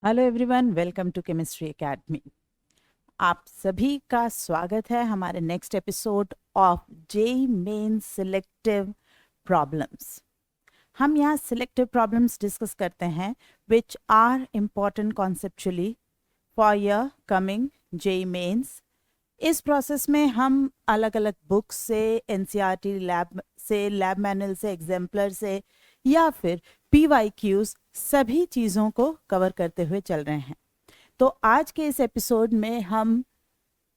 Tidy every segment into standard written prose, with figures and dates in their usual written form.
Hello everyone, welcome to chemistry academy. आप सभी का स्वागत है हमारे next episode of JEE Main selective problems. हम यहाँ सिलेक्टिव प्रॉब्लम्स डिस्कस करते हैं which are important conceptually for your coming JEE Mains. इस प्रोसेस में हम अलग अलग बुक्स से, एनसीईआरटी लैब से, लैब मैनुअल से, एग्जाम्पलर से या फिर पीवाईक्यूज सभी चीज़ों को कवर करते हुए चल रहे हैं। तो आज के इस एपिसोड में हम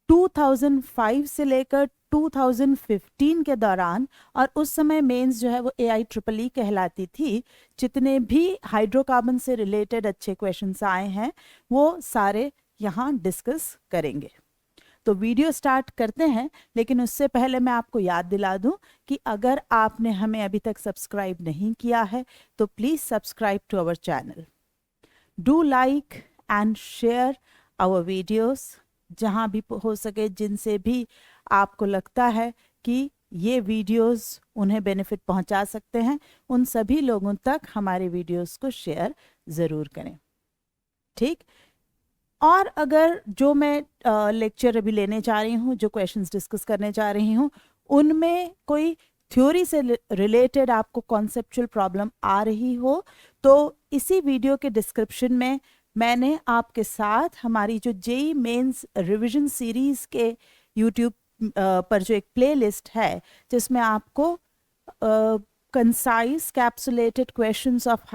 2005 से लेकर 2015 के दौरान, और उस समय मेंस जो है वो AIEEE कहलाती थी, जितने भी हाइड्रोकार्बन से रिलेटेड अच्छे क्वेश्चंस आए हैं वो सारे यहाँ डिस्कस करेंगे। तो वीडियो स्टार्ट करते हैं, लेकिन उससे पहले मैं आपको याद दिला दूं कि अगर आपने हमें अभी तक सब्सक्राइब नहीं किया है तो please subscribe to our channel. Do like and share our videos जहां भी हो सके, जिनसे भी आपको लगता है कि ये वीडियोस उन्हें बेनिफिट पहुंचा सकते हैं, उन सभी लोगों तक हमारे वीडियोस को शेयर ज़रूर करें। ठीक। और अगर जो मैं लेक्चर अभी लेने जा रही हूँ, जो क्वेश्चंस डिस्कस करने जा रही हूँ, उनमें कोई थ्योरी से रिलेटेड आपको कॉन्सेप्चुअल प्रॉब्लम आ रही हो तो इसी वीडियो के डिस्क्रिप्शन में मैंने आपके साथ हमारी जो जेईई मेंस रिवीजन सीरीज के यूट्यूब पर जो एक प्लेलिस्ट है, जिसमें आपको concise capsulated questions of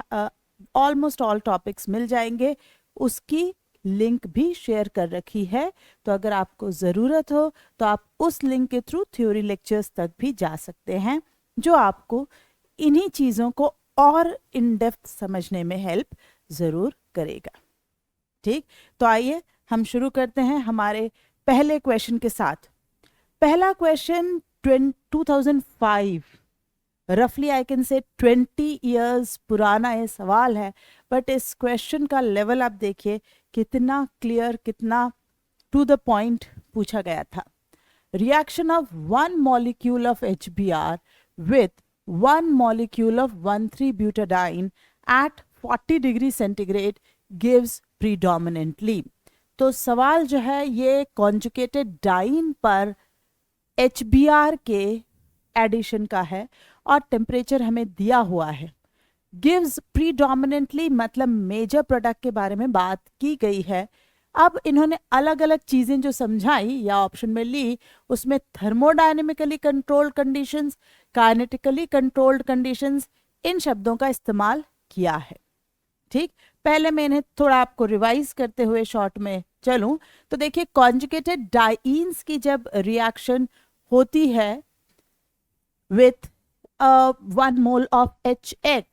almost all topics मिल जाएंगे, उसकी लिंक भी शेयर कर रखी है। तो अगर आपको ज़रूरत हो तो आप उस लिंक के थ्रू थ्योरी लेक्चर्स तक भी जा सकते हैं, जो आपको इन्हीं चीज़ों को और इन डेप्थ समझने में हेल्प ज़रूर करेगा। ठीक, तो आइए हम शुरू करते हैं हमारे पहले क्वेश्चन के साथ। पहला क्वेश्चन 2005, रफली आई कैन से 20 ईयर्स पुराना ये सवाल है, बट इस क्वेश्चन का लेवल आप देखिए कितना क्लियर, कितना टू द पॉइंट पूछा गया था। Reaction of one molecule of HBr with one molecule of 1,3-butadiene at 40 degree centigrade gives predominantly. तो सवाल जो है ये कॉन्जुगेटेड डाइन पर HBr के एडिशन का है और टेम्परेचर हमें दिया हुआ है। गिव्स प्रीडोमिनेंटली मतलब मेजर प्रोडक्ट के बारे में बात की गई है। अब इन्होंने अलग अलग चीज़ें जो समझाई या ऑप्शन में ली, उसमें thermodynamically controlled conditions, kinetically controlled conditions, इन शब्दों का इस्तेमाल किया है। ठीक, पहले मैं इन्हें थोड़ा आपको रिवाइज करते हुए शॉर्ट में चलूं तो देखिए, कॉन्जुगेटेड डाइन्स की जब रिएक्शन होती है विथ 1 मोल ऑफ HX,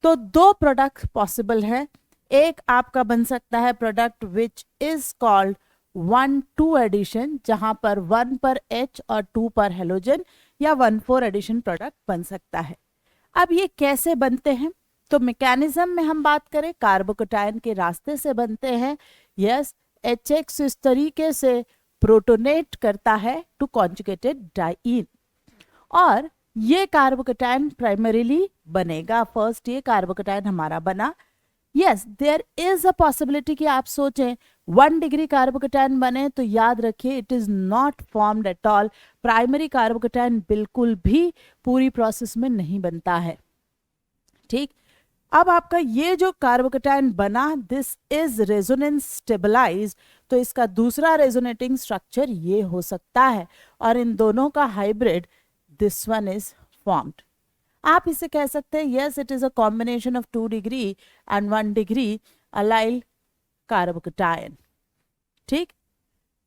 तो दो प्रोडक्ट पॉसिबल है। एक आपका बन सकता है product which is called 1,2 addition, जहां पर 1 पर H और 2 पर हेलोजन, या 1,4 एडिशन प्रोडक्ट बन सकता है। अब ये कैसे बनते हैं, तो मैकेनिज्म में हम बात करें, कार्बोकैटायन के रास्ते से बनते हैं। यस, HX इस तरीके से प्रोटोनेट करता है टू कॉन्जुगेटेड डाइइन, और ये कार्बोकैटायन प्राइमरीली बनेगा। फर्स्ट ये कार्बोकैटायन हमारा बना। Yes, there is a possibility कि आप सोचें 1 डिग्री कार्बोकैटायन बने, तो याद रखिए it is not formed at all. Primary carbocation बिल्कुल भी पूरी प्रोसेस में नहीं बनता है। ठीक, अब आपका ये जो कार्बोकैटायन बना, दिस इज रेजोनेंस स्टेबलाइज्ड, तो इसका दूसरा रेजोनेटिंग स्ट्रक्चर ये हो सकता है, और इन दोनों का hybrid this one is formed. आप इसे कह सकते हैं yes, it is a combination of 2 degree and 1 degree allyl carbocation. ठीक,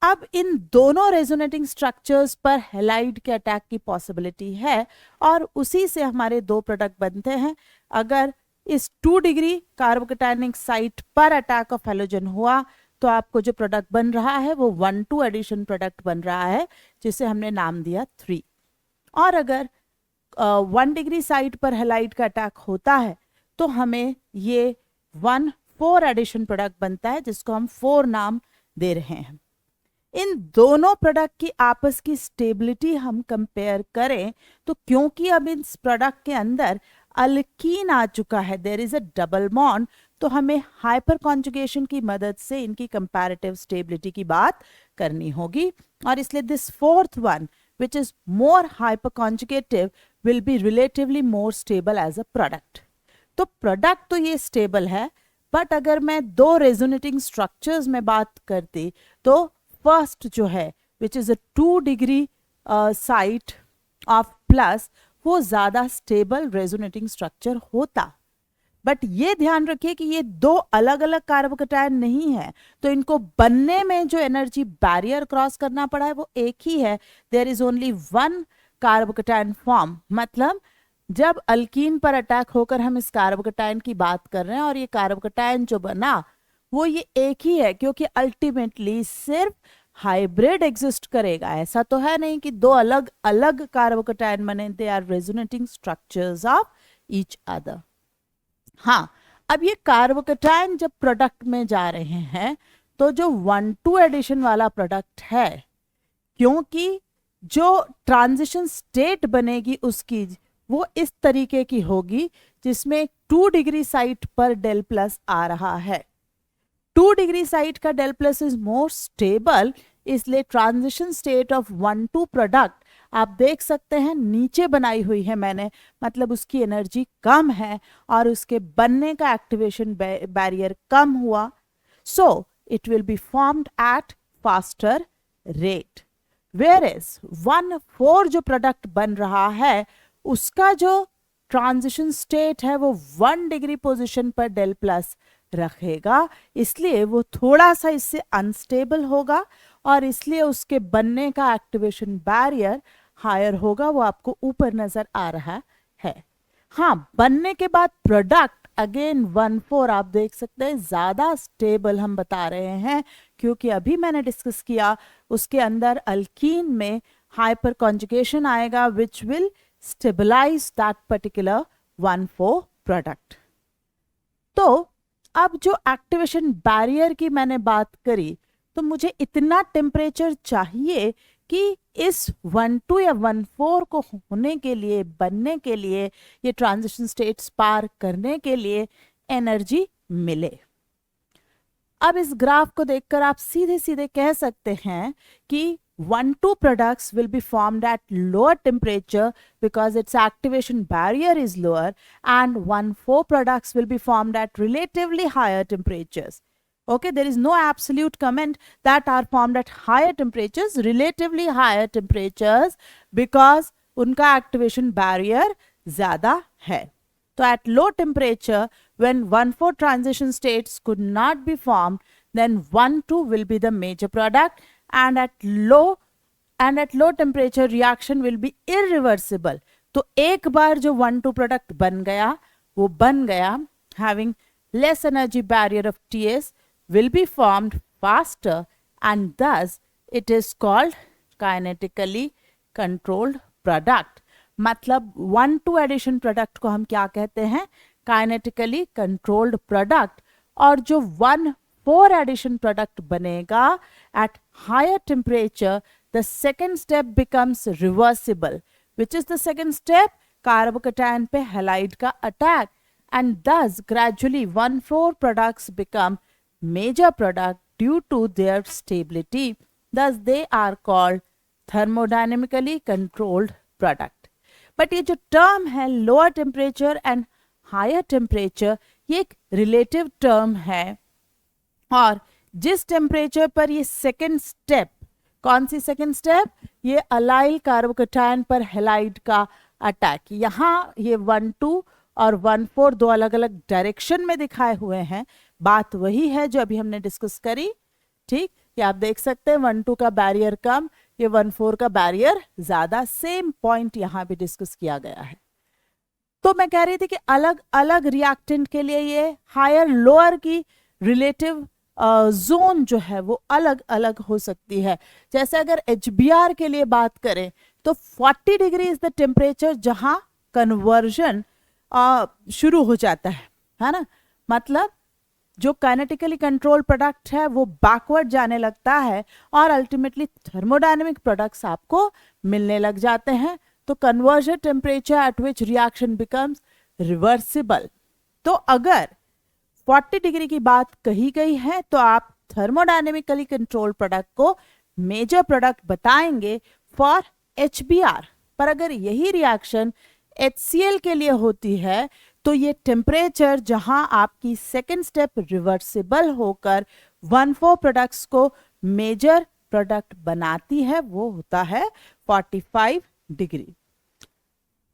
अब इन दोनों रेजोनेटिंग स्ट्रक्चर्स पर हैलाइड के अटैक की पॉसिबिलिटी है, और उसी से हमारे दो प्रोडक्ट बनते हैं। अगर इस 2 डिग्री कार्बोकैटायनिक साइट पर अटैक ऑफ हैलोजन हुआ, तो आपको जो प्रोडक्ट बन रहा है वो 1,2 एडिशन प्रोडक्ट बन रहा है, जिसे हमने नाम दिया 3। और अगर 1 डिग्री साइट पर हैलाइड का अटैक होता है, तो हमें ये 1,4 एडिशन प्रोडक्ट बनता है, जिसको हम 4 नाम दे रहे हैं। इन दोनों प्रोडक्ट की आपस की स्टेबिलिटी हम कंपेयर करें, तो क्योंकि अब इस प्रोडक्ट के अंदर अल्कीन आ चुका है, there is a double bond, तो हमें हाइपर कॉन्जुगेशन की मदद से इनकी कंपैरेटिव स्टेबिलिटी की बात करनी होगी। और इसलिए this fourth one which is more hyperconjugative will be relatively more stable as a product। तो प्रोडक्ट तो ये स्टेबल है, बट अगर मैं दो रेजोनेटिंग स्ट्रक्चर्स में बात करती तो फर्स्ट जो है which is a 2 degree site of plus, वो ज़्यादा स्टेबल रेजोनेटिंग स्ट्रक्चर होता। बट ये ध्यान रखिए कि ये दो अलग अलग कार्बोकैटायन नहीं है, तो इनको बनने में जो एनर्जी बैरियर क्रॉस करना पड़ा है वो एक ही है। There is only one carbocation form. मतलब जब अल्कीन पर अटैक होकर हम इस कार्बोकैटायन की बात कर रहे हैं और ये कार्बोकैटायन जो बना वो ये एक ही है, क्योंकि अल्टीमेटली सिर्फ हाइब्रिड एग्जिस्ट करेगा। ऐसा तो है नहीं कि दो अलग अलग कार्बोकैटायन बने, they are resonating structures of each other. हाँ, अब ये कार्बोकैटायन जब प्रोडक्ट में जा रहे हैं तो जो 1,2 एडिशन वाला प्रोडक्ट है, क्योंकि जो ट्रांजिशन स्टेट बनेगी उसकी वो इस तरीके की होगी जिसमें 2 डिग्री साइट पर डेल प्लस आ रहा है। 2 डिग्री साइट का del plus is more stable, इसलिए ट्रांजिशन स्टेट ऑफ 1,2 प्रोडक्ट आप देख सकते हैं नीचे बनाई हुई है मैंने, मतलब उसकी एनर्जी कम है और उसके बनने का एक्टिवेशन बैरियर कम हुआ। So it will be formed at faster rate. Where is 1,4 जो प्रोडक्ट बन रहा है उसका जो ट्रांजिशन स्टेट है वो 1 डिग्री पोजिशन पर डेल प्लस रखेगा, इसलिए वो थोड़ा सा इससे अनस्टेबल होगा और इसलिए उसके बनने का एक्टिवेशन बैरियर हायर होगा, वो आपको ऊपर नजर आ रहा है। हाँ, बनने के बाद प्रोडक्ट अगेन 1,4 आप देख सकते हैं ज्यादा स्टेबल हम बता रहे हैं, क्योंकि अभी मैंने डिस्कस किया उसके अंदर अल्कीन में हाइपर कॉन्जुगेशन आएगा which will stabilize that particular 1,4 product. तो अब जो एक्टिवेशन बैरियर की मैंने बात करी, तो मुझे इतना टेम्परेचर चाहिए कि इस 1,2 या 1,4 को होने के लिए, बनने के लिए, ये ट्रांजिशन स्टेट्स पार करने के लिए एनर्जी मिले। अब इस ग्राफ को देखकर आप सीधे सीधे कह सकते हैं कि 1,2 products will be formed at lower temperature because its activation barrier is lower, and 1,4 products will be formed at relatively higher temperatures. Okay, there is no absolute comment that are formed at higher temperatures, relatively higher temperatures, because उनका activation barrier ज़्यादा है। तो at low temperature, when 1,4 transition states could not be formed, then 1,2 will be the major product, and at low temperature reaction will be irreversible। तो एक बार जो 1,2 product बन गया वो बन गया, having less energy barrier of TS will be formed faster, and thus it is called kinetically controlled product। मतलब 1,2 addition product को हम क्या कहते हैं? Kinetically controlled product. और जो 1,4 एडिशन प्रोडक्ट बनेगा at higher temperature, the second step becomes reversible. Which is the second step? Carbocation पे halide का attack, and thus gradually 1,4 products become major product due to their stability. Thus they are called thermodynamically controlled product. But ये जो term है lower temperature and higher temperature, ये एक relative term है, और जिस टेम्परेचर पर ये सेकेंड स्टेप, कौन सी सेकेंड स्टेप? ये अलाइल कार्बोकैटायन पर हैलाइड का अटैक। यहाँ ये 1,2 और 1,4 दो अलग अलग डायरेक्शन में दिखाए हुए हैं, बात वही है जो अभी हमने डिस्कस करी। ठीक, ये आप देख सकते हैं 1,2 का बैरियर कम, ये 1,4 का बैरियर ज्यादा, सेम पॉइंट यहाँ भी डिस्कस किया गया है। तो मैं कह रही थी कि अलग अलग रिएक्टेंट के लिए ये हायर लोअर की रिलेटिव जोन जो है वो अलग अलग हो सकती है। जैसे अगर HBr के लिए बात करें तो 40 डिग्री इज द टेम्परेचर जहां कन्वर्जन शुरू हो जाता है ना। मतलब जो काइनेटिकली कंट्रोल प्रोडक्ट है वो बैकवर्ड जाने लगता है और अल्टीमेटली थर्मोडायनेमिक प्रोडक्ट्स आपको मिलने लग जाते हैं। तो conversion temperature at which reaction becomes reversible. तो अगर 40 डिग्री की बात कही गई है तो आप थर्मोडायनेमिकली कंट्रोल्ड प्रोडक्ट को मेजर प्रोडक्ट बताएंगे फॉर HBr। पर अगर यही रिएक्शन HCl के लिए होती है तो ये टेम्परेचर जहां आपकी सेकेंड स्टेप रिवर्सिबल होकर 1,4 प्रोडक्ट्स को मेजर प्रोडक्ट बनाती है वो होता है 45 डिग्री।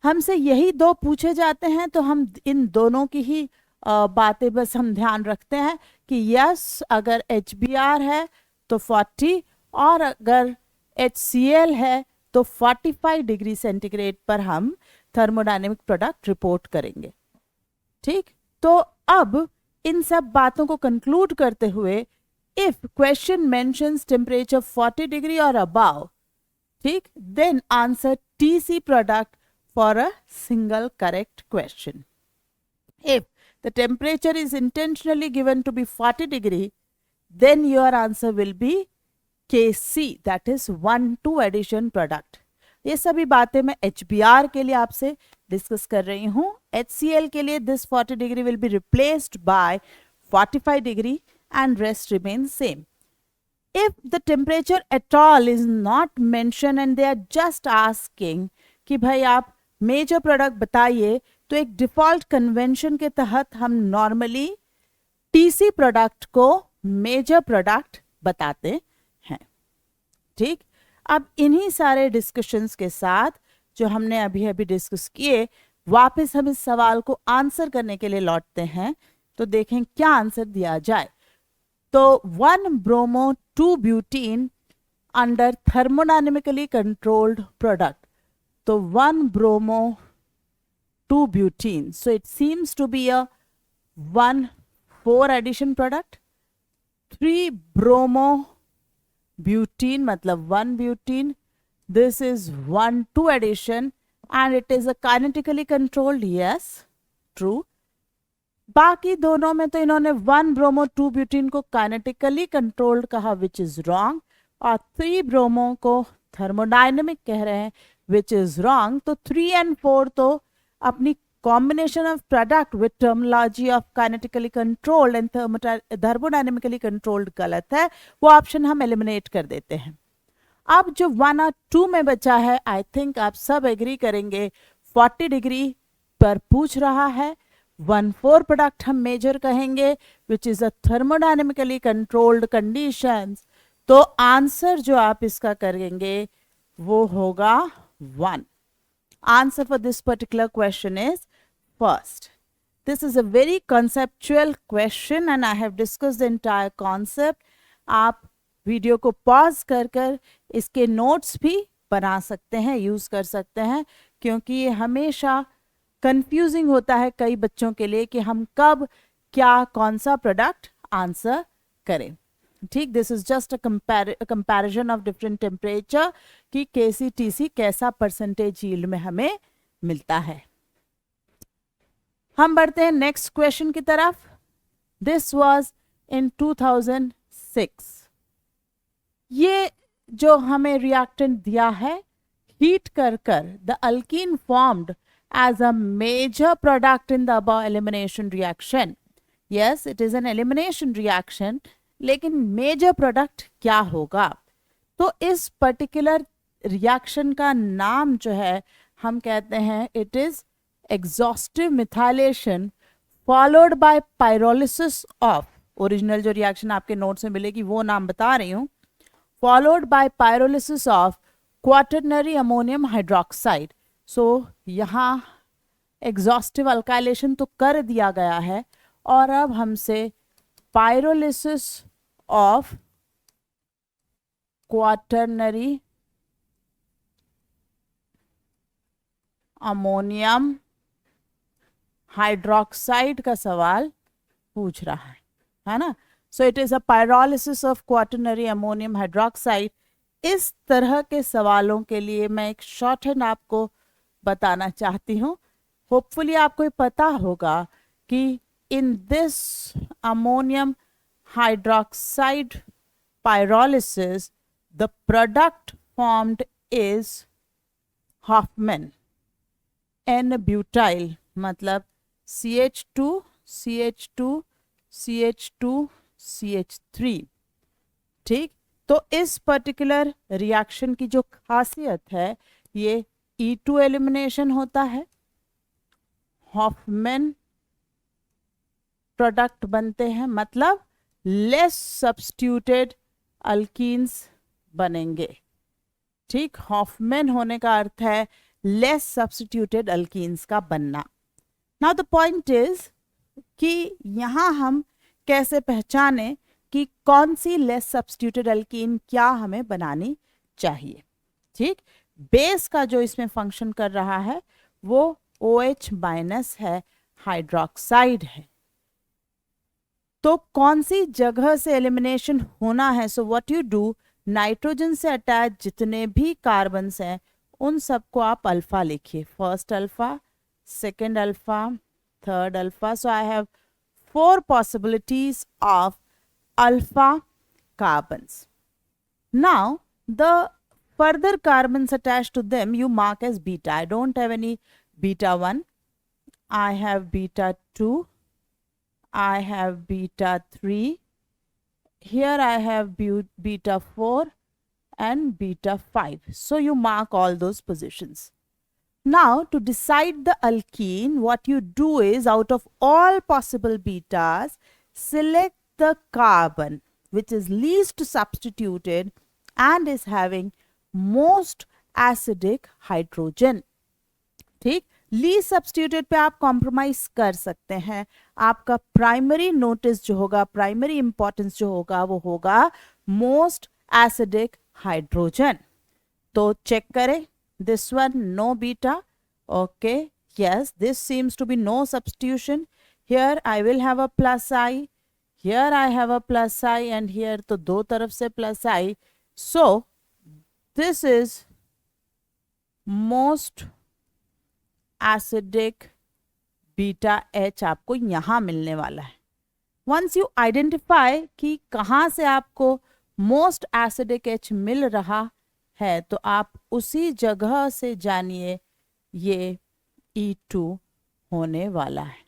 हमसे यही दो पूछे जाते हैं तो हम इन दोनों की ही बातें बस हम ध्यान रखते हैं कि यस अगर HBr है तो 40 और अगर HCl है तो 45 डिग्री सेंटीग्रेड पर हम थर्मोडायनेमिक प्रोडक्ट रिपोर्ट करेंगे। ठीक, तो अब इन सब बातों को कंक्लूड करते हुए if question mentions temperature 40 degree और अबव, ठीक, then answer TC product for a single correct question. If the temperature is intentionally given to be 40 degree, then your answer will be KC, that is 1,2 addition product. ये सभी बातें मैं HBr के लिए आपसे discuss कर रही हूँ। HCl के लिए this 40 degree will be replaced by 45 degree and rest remains same. If the temperature at all is not mentioned and they are just asking कि भाई आप मेजर प्रोडक्ट बताइए, तो एक डिफॉल्ट कन्वेंशन के तहत हम नॉर्मली टीसी प्रोडक्ट को मेजर प्रोडक्ट बताते हैं। ठीक, अब इन्हीं सारे डिस्कशंस के साथ जो हमने अभी अभी डिस्कस किए वापस हम इस सवाल को आंसर करने के लिए लौटते हैं। तो देखें क्या आंसर दिया जाए। तो 1 bromo 2 butene under thermodynamically controlled product, तो 1 bromo 2 butene, so it seems to be a 1,4 addition product. 3 bromo butene मतलब 1 butene, this is 1,2 addition and it is a kinetically controlled, yes true. बाकी दोनों में तो इन्होंने 1 bromo 2 butene को kinetically controlled कहा which is wrong, और 3 bromo को थर्मोडायनेमिक कह रहे हैं which is wrong. तो 3 and 4 तो अपनी combination of product with terminology of kinetically controlled and thermodynamically controlled गलत है, वो ऑप्शन हम एलिमिनेट कर देते हैं। अब जो 1 और 2 में बचा है, आई थिंक आप सब एग्री करेंगे 40 डिग्री पर पूछ रहा है, 1,4 प्रोडक्ट हम मेजर कहेंगे which is a thermodynamically controlled conditions. तो आंसर जो आप इसका करेंगे वो होगा 1. Answer for this particular question is first. This is a very conceptual question and I have discussed the entire concept. आप वीडियो को पॉज कर कर इसके नोट्स भी बना सकते हैं, यूज कर सकते हैं, क्योंकि ये हमेशा कंफ्यूजिंग होता है कई बच्चों के लिए कि हम कब क्या कौन सा प्रोडक्ट आंसर करें। ठीक, this is just a comparison of different temperature कि केसी टीसी कैसा परसेंटेज यील्ड में हमें मिलता है। हम बढ़ते हैं नेक्स्ट क्वेश्चन की तरफ। This was in 2006। ये जो हमें रिएक्टेंट दिया है, हीट कर the alkene formed as a major product in the above elimination reaction. Yes, it is an elimination reaction, लेकिन मेजर प्रोडक्ट क्या होगा? तो इस पर्टिकुलर रिएक्शन का नाम जो है हम कहते हैं it is exhaustive methylation followed by pyrolysis of, original जो रिएक्शन आपके नोट्स में मिलेगी वो नाम बता रही हूँ, followed by pyrolysis of quaternary ammonium hydroxide. So यहाँ एग्जॉस्टिव अल्काइलेशन तो कर दिया गया है और अब हमसे pyrolysis of quaternary ammonium hydroxide का सवाल पूछ रहा है ना। सो it is a pyrolysis of quaternary ammonium hydroxide. इस तरह के सवालों के लिए मैं एक शॉर्ट हैंड आपको बताना चाहती हूँ। होपफुली आपको ये पता होगा कि in this ammonium hydroxide pyrolysis the product formed is Hofmann N-butyl, मतलब CH2 CH2CH3। ठीक, तो इस पर्टिकुलर रिएक्शन की जो खासियत है ये E2 एलिमिनेशन होता है, हॉफमैन प्रोडक्ट बनते हैं, मतलब लेस सब्स्टिट्यूटेड अल्कीन्स बनेंगे। ठीक, हॉफमैन होने का अर्थ है लेस सब्स्टिट्यूटेड अल्कीन्स का बनना। नाउ द पॉइंट इज कि यहाँ हम कैसे पहचाने कि कौन सी लेस सब्स्टिट्यूटेड अल्कीन क्या हमें बनानी चाहिए। ठीक, बेस का जो इसमें फंक्शन कर रहा है वो OH माइनस है, हाइड्रोक्साइड है। तो कौन सी जगह से एलिमिनेशन होना है? So what you do, nitrogen से अटैच जितने भी कार्बन्स हैं उन सबको आप अल्फा लिखिए, first alpha, second alpha, third alpha. So I have 4 possibilities of alpha carbons. Now the further carbons attached to them you mark as beta. I don't have any beta 1, I have beta 2, I have beta 3, here I have beta 4 and beta 5. So you mark all those positions. Now to decide the alkene, what you do is out of all possible betas, select the carbon which is least substituted and is having most acidic hydrogen. ठीक, least substituted पे आप compromise कर सकते हैं। आपका primary notice जो होगा, primary importance जो होगा वो होगा मोस्ट एसिडिक हाइड्रोजन। तो चेक करें, this one no beta, okay, yes, this seems to be no substitution. Here I will have a plus I, here I have a plus I and here तो दो तरफ से plus I. So this is most acidic beta H आपको यहाँ मिलने वाला है। Once you identify कि कहाँ से आपको most acidic H मिल रहा है तो आप उसी जगह से जानिए ये E2 होने वाला है।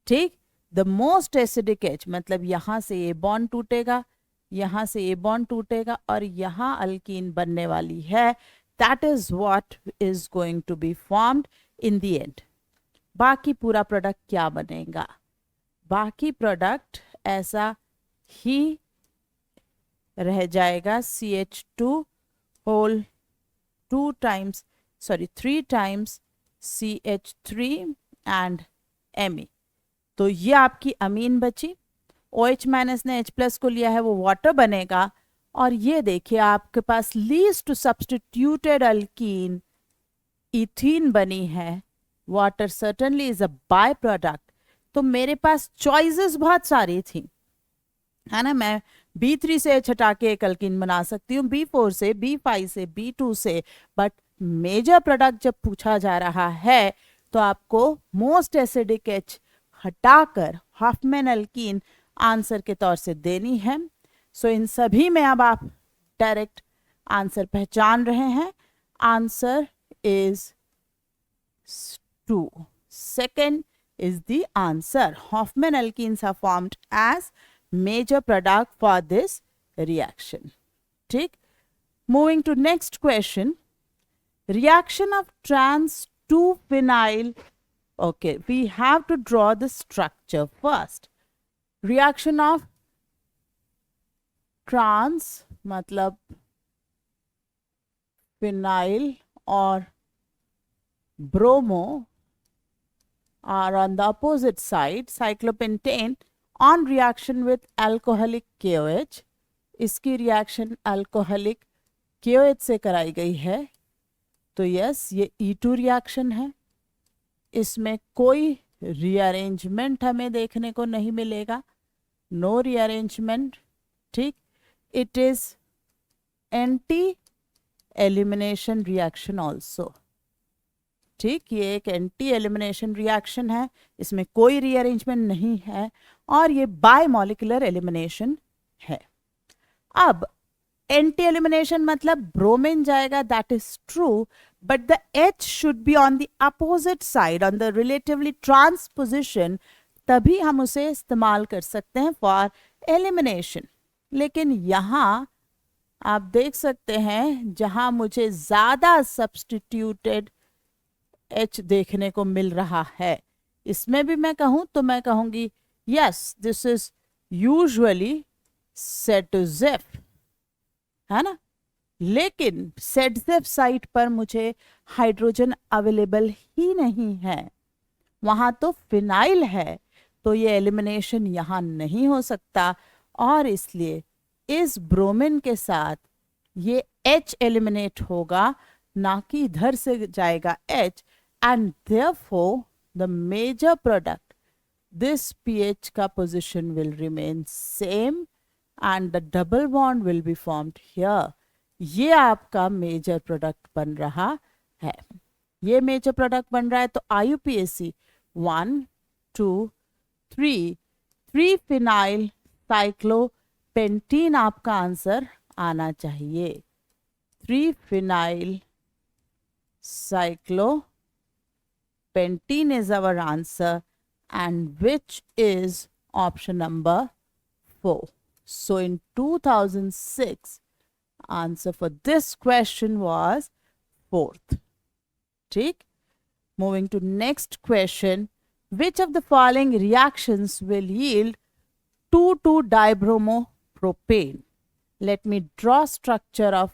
ठीक, द मोस्ट एसिडिक H मतलब यहाँ से ये बॉन्ड टूटेगा, यहाँ से ये बॉन्ड टूटेगा और यहाँ अल्कीन बनने वाली है। That is what is going to be formed in the end. बाकी पूरा प्रोडक्ट क्या बनेगा? बाकी प्रोडक्ट ऐसा ही रह जाएगा, CH2 whole 3 times CH3 and Me। तो ये आपकी अमीन बची। OH माइनस ने H+ को लिया है, वो वाटर बनेगा। और ये देखिए आपके पास लीस्ट सब्स्टिट्यूटेड अल्कीन इथीन बनी है। Water certainly is a by product. तो मेरे पास चॉइसेस बहुत सारी थी, है ना। मैं B3 से H हटा के एक अल्कीन बना सकती हूँ, B4 से, B5 से, B2 से। बट मेजर प्रोडक्ट जब पूछा जा रहा है तो आपको मोस्ट एसिडिक H हटाकर हॉफमैन अल्कीन आंसर के तौर से देनी है। सो इन सभी में अब आप डायरेक्ट आंसर पहचान रहे हैं। Answer is 2, second is the answer. Hofmann alkenes are formed as major product for this reaction. ठीक, moving to next question. Reaction of trans 2-phenyl. Okay, we have to draw the structure first. Reaction of trans मतलब phenyl और bromo are on the opposite side, cyclopentane on reaction with alcoholic KOH. इसकी reaction alcoholic KOH से कराई गई है। तो yes, ये E2 reaction है। इसमें कोई रीअरेंजमेंट हमें देखने को नहीं मिलेगा, नो रीअरेंजमेंट। ठीक, it is anti elimination reaction also. ठीक, ये एक एंटी एलिमिनेशन रिएक्शन है, इसमें कोई रीअरेंजमेंट नहीं है और ये बाय मॉलिक्यूलर एलिमिनेशन है। अब एंटी एलिमिनेशन मतलब ब्रोमीन जाएगा, that is true, but the H should be on the opposite side, on the relatively trans position, तभी हम उसे इस्तेमाल कर सकते हैं फॉर एलिमिनेशन। लेकिन यहाँ आप देख सकते हैं जहां मुझे ज़्यादा सब्स्टिट्यूटेड H देखने को मिल रहा है, इसमें भी मैं कहूँ तो मैं कहूँगी यस दिस इज यूजुअली सेटोजेफ, है ना। लेकिन सेटजेफ साइट पर मुझे हाइड्रोजन अवेलेबल ही नहीं है, वहाँ तो फिनाइल है, तो ये एलिमिनेशन यहाँ नहीं हो सकता और इसलिए इस ब्रोमीन के साथ ये H एलिमिनेट होगा, ना कि इधर से जाएगा H, and therefore the major product this pH का position will remain same and the double bond will be formed here. ये आपका मेजर प्रोडक्ट बन रहा है, ये मेजर प्रोडक्ट बन रहा है। तो IUPAC 1 2 3 3 फिनाइल साइक्लोपेंटीन आपका आंसर आना चाहिए। 3 phenyl cyclopentene is our answer, and which is option number 4. So in 2006, answer for this question was 4th. ठीक, moving to next question. Which of the following reactions will yield 2,2-dibromopropane? Let me draw structure of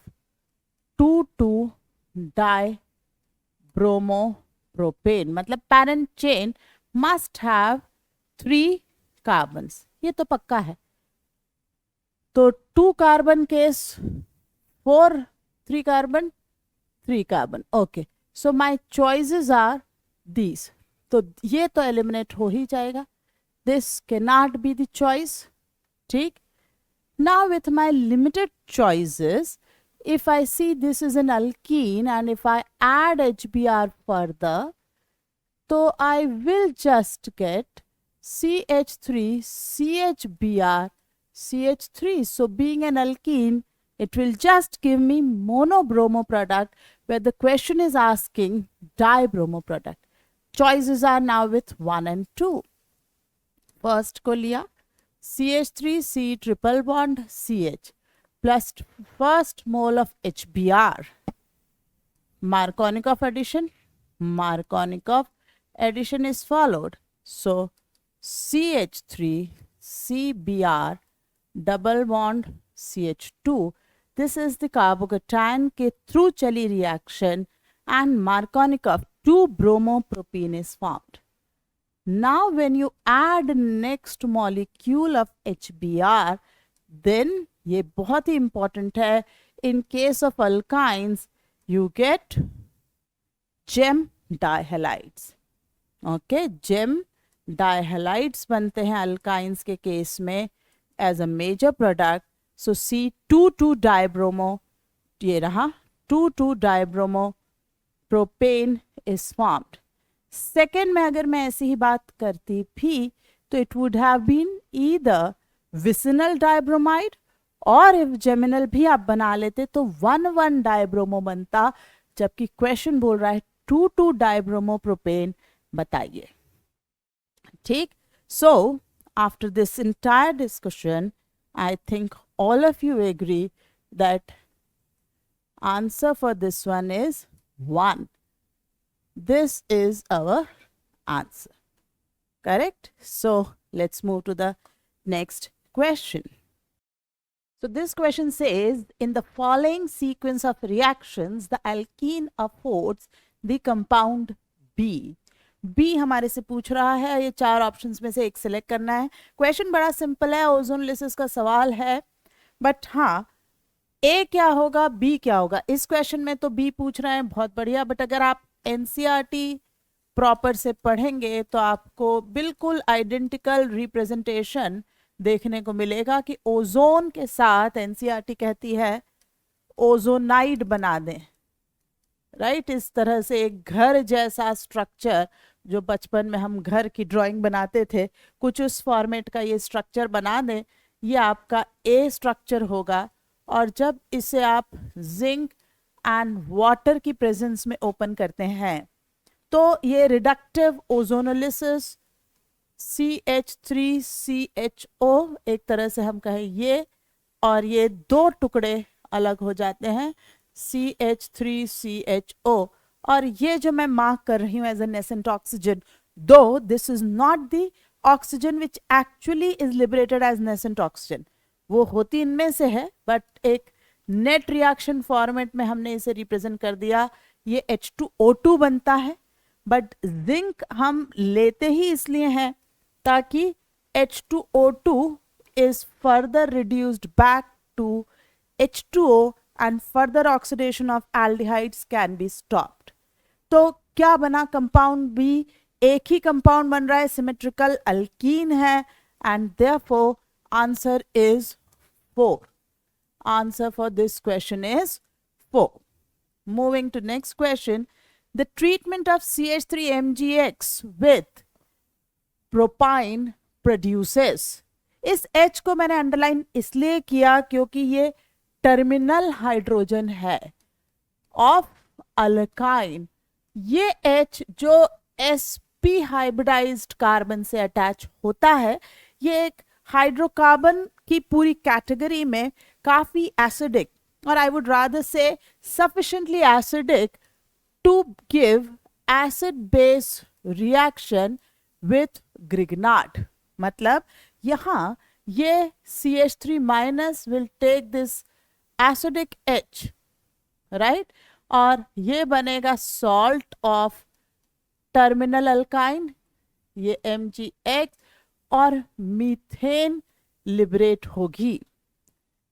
2,2-dibromopropane. मतलब parent chain must have 3 carbons. ये तो पक्का है। तो 2 carbon case 4 3 carbon 3 carbon. Okay. So my choices are these. तो ये तो eliminate हो ही जाएगा. This cannot be the choice. ठीक. Now with my limited choices, if I see this is an alkene and if I add HBr further, so I will just get CH3, CHBr, CH3. So being an alkene, it will just give me monobromo product, where the question is asking dibromo product. Choices are now with 1 and 2. First को लिया CH3, C triple bond CH plus first mole of HBr. Markovnikov addition. Markovnikov addition is followed. So CH3, CBr, double bond CH2. This is the carbocation के through चली reaction and Markovnikov 2-bromopropene is formed. Now when you add next molecule of HBr, then ये बहुत ही important है, in case of alkynes you get gem dihalides. Okay, gem dihalides बनते हैं alkynes के case में as a major product. So C2,2-dibromo, ये रहा 2,2-dibromo-propane is formed. Second में अगर मैं ऐसी ही बात करती भी तो it would have been either vicinal dibromide और if geminal भी आप बना लेते तो 1,1-dibromo बनता, जबकि क्वेश्चन बोल रहा है 2,2-dibromopropane बताइए। ठीक, so after this entire discussion, I think all of you agree that answer for this one is 1. This is our answer. Correct? So let's move to the next question. So this question says, in the following sequence of reactions, the alkene affords the compound B. B हमारे से पूछ रहा है, ये 4 options में से एक select करना है। क्वेश्चन बड़ा सिंपल है, ओजोनलिसिस का सवाल है, बट हाँ ए क्या होगा बी क्या होगा, इस क्वेश्चन में तो बी पूछ रहे हैं, बहुत बढ़िया। बट अगर आप एनसीईआरटी प्रॉपर से पढ़ेंगे तो आपको बिल्कुल आइडेंटिकल रिप्रेजेंटेशन देखने को मिलेगा कि ओजोन के साथ एनसीईआरटी कहती है ओजोनाइड बना दें, राइट। इस तरह से एक घर जैसा स्ट्रक्चर, जो बचपन में हम घर की ड्राइंग बनाते थे, कुछ उस फॉर्मेट का ये स्ट्रक्चर बना दें, ये आपका ए स्ट्रक्चर होगा। और जब इसे आप जिंक एंड वाटर की प्रेजेंस में ओपन करते हैं तो ये रिडक्टिव ओजोनोलिसिस CH3CHO, एक तरह से हम कहें ये और ये दो टुकड़े अलग हो जाते हैं, CH3CHO। और ये जो मैं मार्क कर रही हूँ as a nascent oxygen, though this is not the oxygen which actually is liberated as nascent oxygen, वो होती इनमें से है, बट एक नेट रिएक्शन फॉर्मेट में हमने इसे रिप्रेजेंट कर दिया, ये H2O2 बनता है। बट जिंक हम लेते ही इसलिए हैं ताकि H2O2 is further reduced back to H2O and further oxidation of aldehydes can be stopped। तो क्या बना कंपाउंड भी, एक ही कंपाउंड बन रहा है, सिमेट्रिकल अल्कीन है, and therefore answer is 4। Answer for this question is 4। Moving to next question, the treatment of CH3MgX with propine produces। इस H को मैंने अंडरलाइन इसलिए किया क्योंकि ये टर्मिनल हाइड्रोजन है ऑफ अल्काइन। ये H जो sp हाइब्रिडाइज्ड कार्बन से अटैच होता है, ये एक हाइड्रोकार्बन की पूरी कैटेगरी में काफी एसिडिक, और I would rather say sufficiently acidic to give acid base reaction with Grignard. मतलब यहाँ ये CH3 minus will take this acidic H, right, और ये बनेगा सॉल्ट ऑफ टर्मिनल अल्काइन, ये MgX, और मीथेन लिबरेट होगी।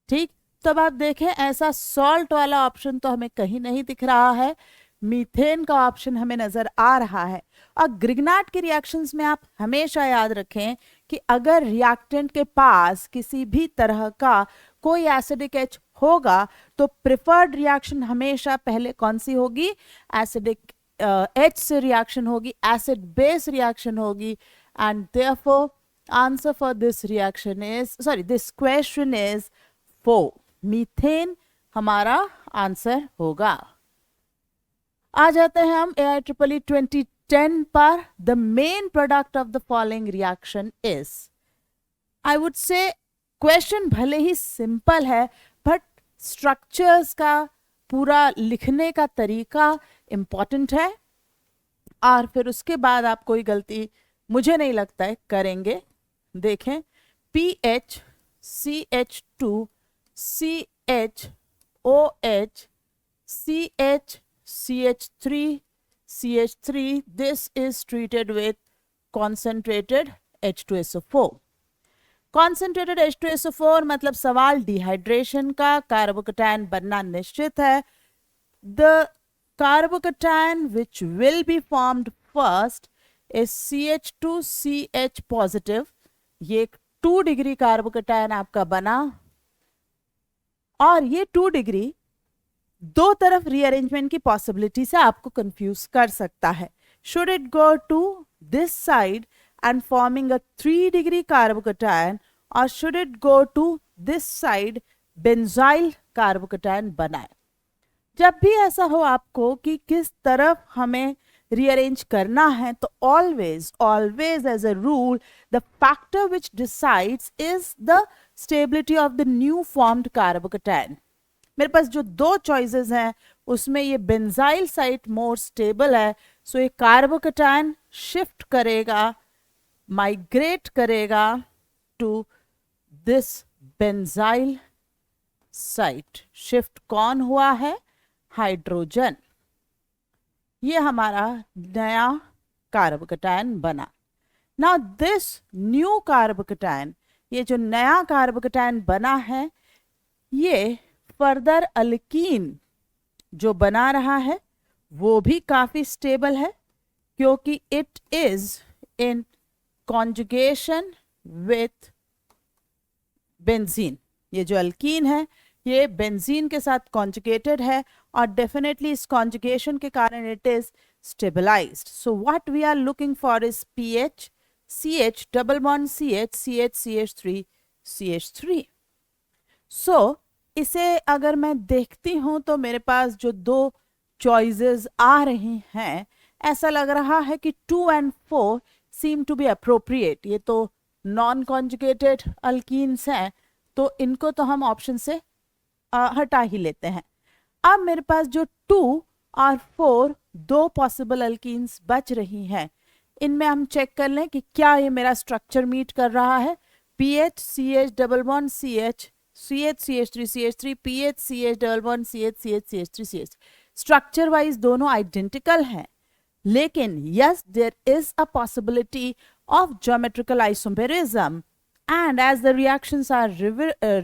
ठीक, तो अब आप देखें ऐसा सॉल्ट वाला ऑप्शन तो हमें कहीं नहीं दिख रहा है, मीथेन का ऑप्शन हमें नजर आ रहा है। और ग्रिग्नार्ड के रिएक्शंस में आप हमेशा याद रखें कि अगर रिएक्टेंट के पास किसी भी तरह का कोई एसिडिक H होगा तो प्रिफर्ड रिएक्शन हमेशा पहले कौन सी होगी, एसिडिक H से रिएक्शन होगी, एसिड बेस रिएक्शन होगी, and therefore answer for this reaction is, sorry, this question is 4। Methane हमारा आंसर होगा। आ जाते हैं हम AIEEE 2010 पर। The main product of the following reaction is, I would say question भले ही सिंपल है बट स्ट्रक्चर्स का पूरा लिखने का तरीका इंपॉर्टेंट है, और फिर उसके बाद आप कोई गलती मुझे नहीं लगता है करेंगे। देखें, PH CH2 CHOH CH CH3 this is treated with concentrated H2SO4। concentrated H2SO4 मतलब सवाल डिहाइड्रेशन का, कार्बोकैटायन बनना निश्चित है। The carbocation which will be formed first is CH2CH positive। ये 2 डिग्री कार्बोकैटायन आपका बना, और ये 2 डिग्री दो तरफ रीअरेंजमेंट की पॉसिबिलिटी से आपको कंफ्यूज कर सकता है। Should it go to this side and forming a 3 degree carbocation, और should it go to this side benzyl carbocation बनाए। जब भी ऐसा हो आपको कि किस तरफ हमें रीअरेंज करना है, तो always as a rule the factor which decides is the stability of the new formed carbocation. मेरे पास जो 2 चॉइसेस हैं उसमें ये बेंजाइल साइट मोर स्टेबल है, सो ये कार्बोकैटायन शिफ्ट करेगा, माइग्रेट करेगा to this benzyl site. Shift कौन हुआ है, हाइड्रोजन। ये हमारा नया कार्बोकैटायन बना। नाउ दिस न्यू कार्बोकैटायन, ये जो नया कार्बोकैटायन बना है, ये फर्दर अल्कीन जो बना रहा है वो भी काफी स्टेबल है, क्योंकि it is in conjugation with benzene. ये जो अल्कीन है ये बेंजीन के साथ कॉन्जुगेटेड है, और डेफिनेटली इस कॉन्जुगेशन के कारण it is stabilized. So what we are looking for is PH CH double bond CH CH CH3 CH3। So इसे अगर मैं देखती हूं तो मेरे पास जो 2 चॉइसेस आ रही हैं, ऐसा लग रहा है कि 2 and 4 seem to be appropriate. ये तो नॉन कॉन्जुगेटेड अल्कीन्स हैं, तो इनको तो हम ऑप्शन से हटा ही लेते हैं. अब मेरे पास जो 2 और 4 दो पॉसिबल अल्कीन्स बच रही हैं, इनमें हम चेक कर लें कि क्या ये मेरा स्ट्रक्चर मीट कर रहा है. PH CH double bond CH CH CH3 CH3 PH CH double bond CH CH CH3 CH. Structure wise दोनों आइडेंटिकल हैं, लेकिन yes there is a possibility of geometrical isomerism and as the reactions are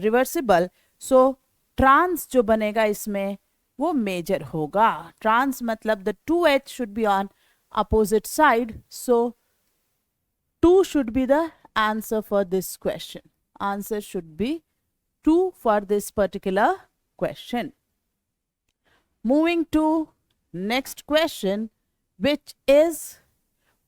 reversible, so trans जो बनेगा इसमें वो major होगा. Trans मतलब the 2H should be on opposite side, so 2 should be the answer for this question. Answer should be 2 for this particular question. Moving to next question, which is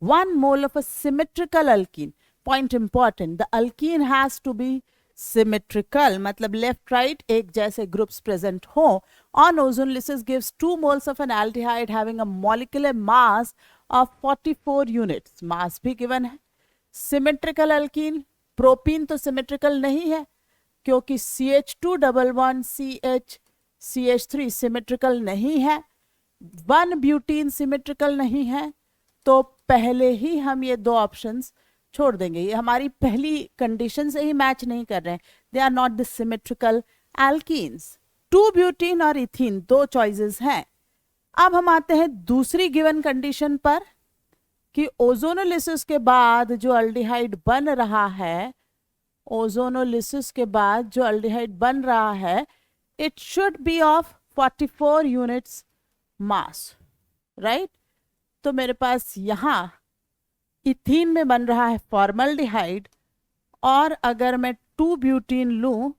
1 mole of a symmetrical alkene. Point important, the alkene has to be symmetrical, मतलब left right एक जैसे groups present हो. On ozone lysis gives 2 moles of an aldehyde having a molecular mass of 44 units. Mass भी given है. Symmetrical alkene, propene तो symmetrical नहीं है क्योंकि CH2 double bond CH CH3 symmetrical नहीं है. 1 ब्यूटीन symmetrical नहीं है, तो पहले ही हम ये दो ऑप्शंस छोड़ देंगे. ये हमारी पहली कंडीशन से ही मैच नहीं कर रहे हैं. They are not the symmetrical alkenes. 2 butene और इथीन दो चॉइसेस हैं. अब हम आते हैं दूसरी गिवन कंडीशन पर कि ओजोनोलिसिस के बाद जो अल्डिहाइड बन रहा है, ओजोनोलिसिस के बाद जो अल्डिहाइड बन रहा है, it should be of 44 units mass, right. तो मेरे पास यहाँ इथीन में बन रहा है फॉर्मल्डिहाइड, और अगर मैं 2 ब्यूटीन लूं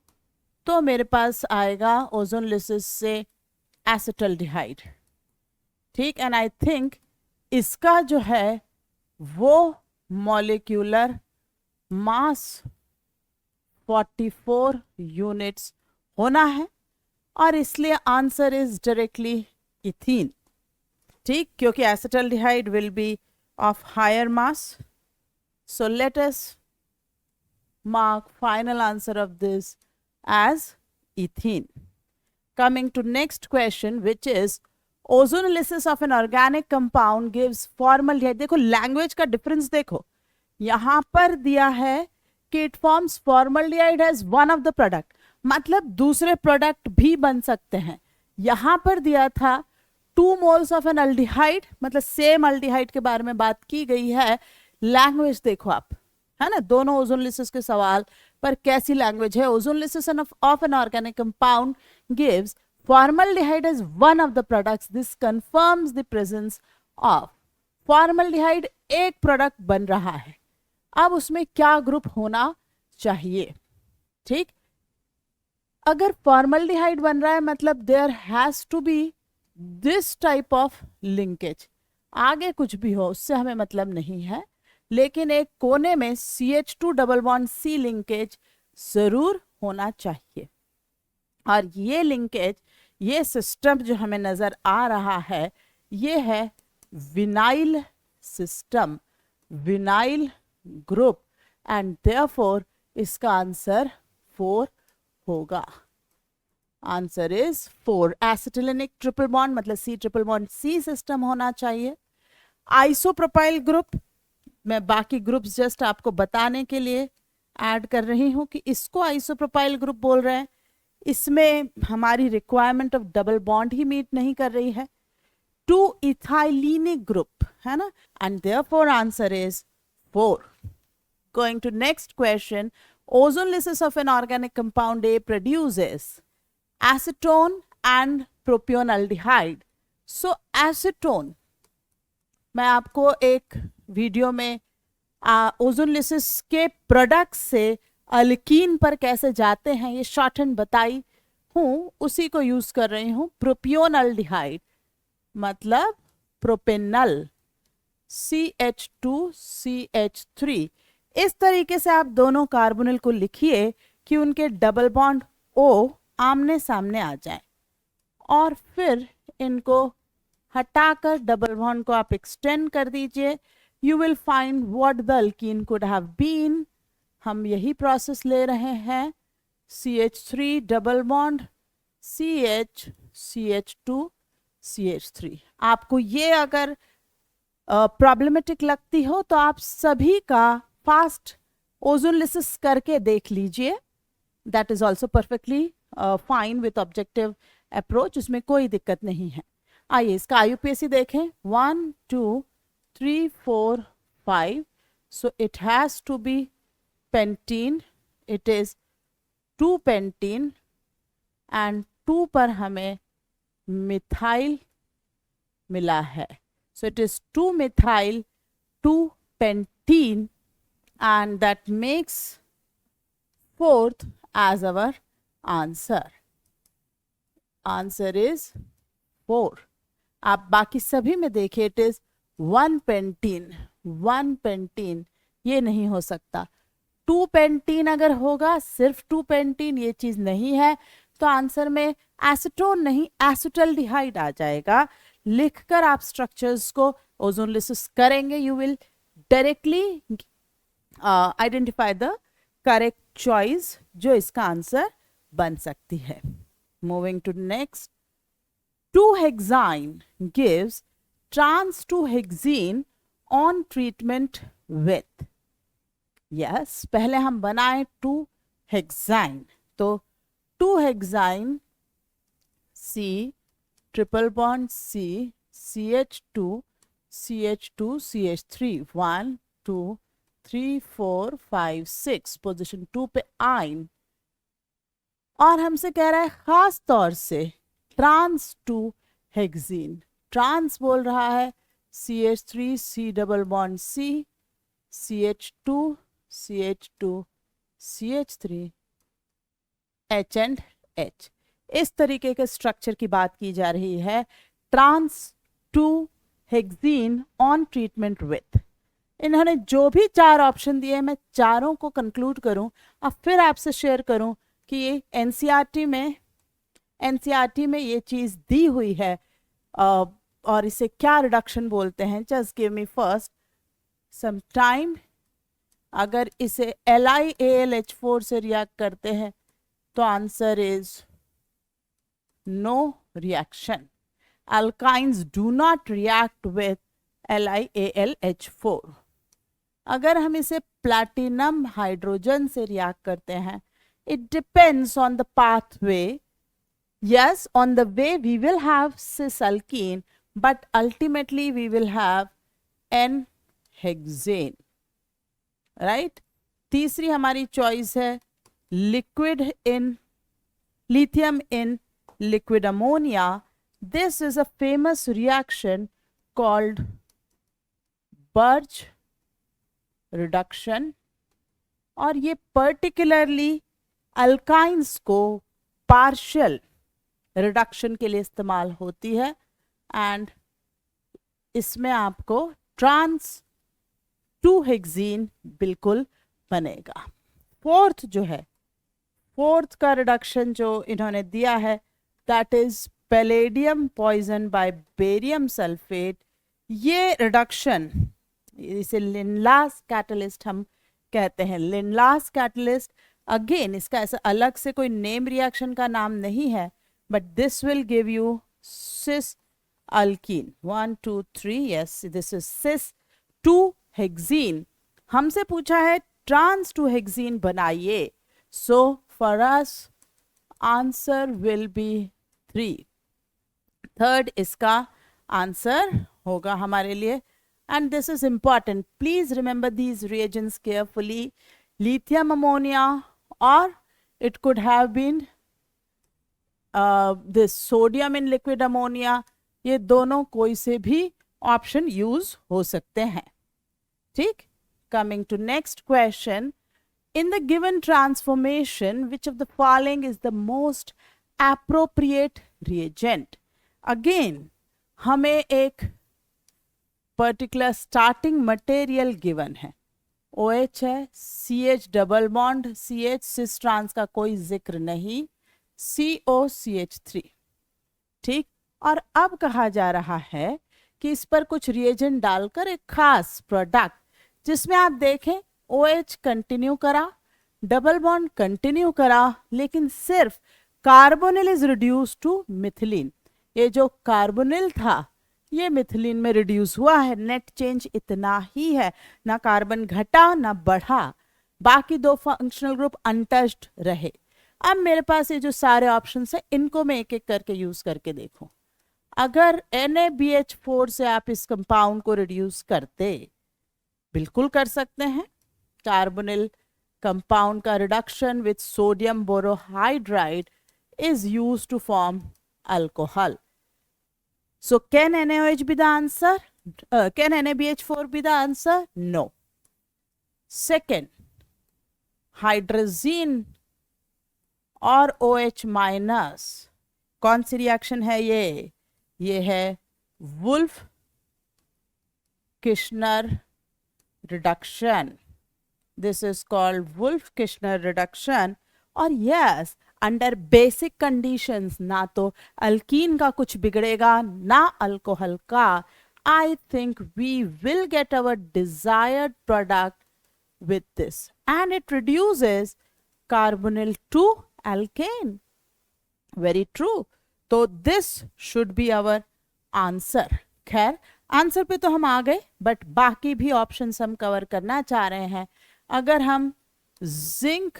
तो मेरे पास आएगा ओजोनलिसिस से एसिटल्डिहाइड. ठीक. एंड आई थिंक इसका जो है वो मॉलिक्यूलर मास 44 यूनिट्स होना है, और इसलिए आंसर इज डायरेक्टली इथीन. ठीक, क्योंकि acetaldehyde will be of higher mass. So let us mark final answer of this as ethene. Coming to next question, which is ozonolysis of an organic compound gives formaldehyde. देखो language का difference देखो, यहाँ पर दिया है कि it forms formaldehyde as one of the product, मतलब दूसरे प्रोडक्ट भी बन सकते हैं. यहाँ पर दिया था 2 moles of an aldehyde, मतलब सेम अल्डिहाइड के बारे में बात की गई है. लैंग्वेज देखो आप, है ना, दोनों ओजोनलिसिस के सवाल पर कैसी लैंग्वेज है. Ozonolysis of an organic compound gives formaldehyde as one of the products. This confirms the presence of formaldehyde. एक प्रोडक्ट बन रहा है, अब उसमें क्या ग्रुप होना चाहिए. ठीक, अगर फॉर्मल्डिहाइड बन रहा है मतलब there has to be this type of linkage. आगे कुछ भी हो उससे हमें मतलब नहीं है, लेकिन एक कोने में CH2 double bond C linkage जरूर होना चाहिए. और ये लिंकेज, ये सिस्टम जो हमें नजर आ रहा है, ये है vinyl system, vinyl group, and therefore इसका आंसर 4 होगा. Answer is 4. एसिटिलिनिक ट्रिपल बॉन्ड मतलब C triple bond C system होना चाहिए. आइसोप्रोपाइल ग्रुप, मैं बाकी ग्रुप्स जस्ट आपको बताने के लिए ऐड कर रही हूं कि इसको आइसोप्रोपाइल ग्रुप बोल रहे हैं. इसमें हमारी रिक्वायरमेंट ऑफ डबल बॉन्ड ही मीट नहीं कर रही है. 2 इथाइलिनिक ग्रुप है ना, and therefore answer is 4. Going to next question. Ozonolysis of an organic compound A produces acetone and propionaldehyde. So acetone, मैं आपको एक वीडियो में ओजोनलिसिस के प्रोडक्ट से अल्कीन पर कैसे जाते हैं ये शॉर्ट हैंड बताई हूँ, उसी को यूज कर रही हूँ. प्रोपियोनल्डिहाइड मतलब प्रोपेनल CH2CH3. इस तरीके से आप दोनों कार्बोनिल को लिखिए कि उनके डबल बॉन्ड O आमने सामने आ जाए, और फिर इनको हटाकर डबल बॉन्ड को आप एक्सटेंड कर दीजिए. you will find what the alkene could have been. हम यही प्रोसेस ले रहे हैं. CH3 double bond CH CH2 CH3. आपको ये अगर प्रॉब्लमेटिक लगती हो तो आप सभी का फास्ट ओजोनलिसिस करके देख लीजिए. That is also perfectly fine with objective approach, उसमें कोई दिक्कत नहीं है. आइए इसका IUPAC देखें. 1 2 3 4 5. So it has to be pentene. It is 2 pentene and 2 पर हमें मिथाइल मिला है. So it is 2 methyl 2 pentene and that makes 4th as our answer. Answer is 4. आप बाकी सभी में देखिए, it is 1 pentene. 1 pentene ये नहीं हो सकता. 2 pentene अगर होगा, सिर्फ 2 pentene, ये चीज नहीं है, तो आंसर में एसीटोन नहीं एसिटल्डिहाइड आ जाएगा. लिखकर आप स्ट्रक्चर्स को ओजोनलिसिस करेंगे, you will directly identify the correct choice जो इसका आंसर बन सकती है. Moving to next. 2-hexene gives trans 2-hexene on treatment with. Yes, पहले हम बनाए 2-hexene. तो 2-hexene C triple bond C CH2 CH2 CH3 1 2 3 4 5 6 position 2 पे आइन. और हमसे कह रहा है खास तौर से ट्रांस 2-hexene. ट्रांस बोल रहा है CH3 C double bond C CH2 CH2 CH3 H and H. इस तरीके के स्ट्रक्चर की बात की जा रही है. Trans 2-hexene on treatment with. इन्होंने जो भी 4 ऑप्शन दिए, मैं चारों को कंक्लूड करूं और फिर आपसे शेयर करूं कि ये एनसीईआरटी में ये चीज दी हुई है और इसे क्या रिडक्शन बोलते हैं. Just give me first some time. अगर इसे LiAlH4 से रिएक्ट करते हैं तो answer is no reaction. Alkynes do not react with LiAlH4. अगर हम इसे प्लैटिनम हाइड्रोजन से रिएक्ट करते हैं, it depends on the pathway. Yes, on the way we will have cis alkene, but ultimately we will have N-hexane. Right? तीसरी हमारी choice है lithium in liquid ammonia. This is a famous reaction called Birch reduction और ये particularly alkynes को partial reduction के लिए इस्तेमाल होती है and इसमें आपको trans 2-hexene बिल्कुल बनेगा. फोर्थ जो है, फोर्थ का रिडक्शन जो इन्होंने दिया है that is palladium poison by barium sulphate. ये रिडक्शन, इसे लिनलास कैटलिस्ट हम कहते हैं. लिनलास कैटलिस्ट अगेन इसका ऐसा अलग से कोई नेम रिएक्शन का नाम नहीं है, but this will give you cis alkene 1 2 3. Yes, this is cis 2-hexene. हमसे पूछा है ट्रांस 2-hexene बनाइए, so for us answer will be 3. Third इसका आंसर होगा हमारे लिए. And this is important, please remember these reagents carefully. Lithium ammonia और it could have been this sodium in liquid ammonia, ये दोनों कोई से भी ऑप्शन यूज हो सकते हैं. ठीक. Coming to next question. In the given transformation, which of the following is the most appropriate reagent? Again, हमें एक particular starting material given है. OH है, CH double bond CH, cis trans का कोई जिक्र नहीं, COCH3. ठीक. और अब कहा जा रहा है कि इस पर कुछ रिएजेंट डालकर एक खास प्रोडक्ट जिसमें आप देखें OH कंटिन्यू करा, डबल बॉन्ड कंटिन्यू करा, लेकिन सिर्फ carbonyl is reduce to methylene. ये जो कार्बोनिल था ये मिथिलीन में रिड्यूस हुआ है, नेट चेंज इतना ही है, ना कार्बन घटा ना बढ़ा, बाकी दो फंक्शनल ग्रुप अनटच्ड रहे। अब मेरे पास ये जो सारे ऑप्शंस है इनको मैं एक एक करके यूज करके देखूं। अगर NaBH4 से आप इस कंपाउंड को रिड्यूस करते, बिल्कुल कर सकते हैं। कार्बोनिल कंपाउंड का reduction with sodium borohydride is used to form alcohol. So can NaOH be the answer? Can NaBH4 be the answer? No. Second, hydrazine और OH माइनस, कौन सी रिएक्शन है ये है Wolff Kishner reduction. This is called Wolff Kishner reduction. और yes, under basic conditions ना तो अल्कीन का कुछ बिगड़ेगा ना अल्कोहल का। I think we will get our desired product with this, and it reduces carbonyl to alkane. Very true. तो this should be our answer. खैर आंसर पे तो हम आ गए, बट बाकी भी ऑप्शंस हम कवर करना चाह रहे हैं। अगर हम zinc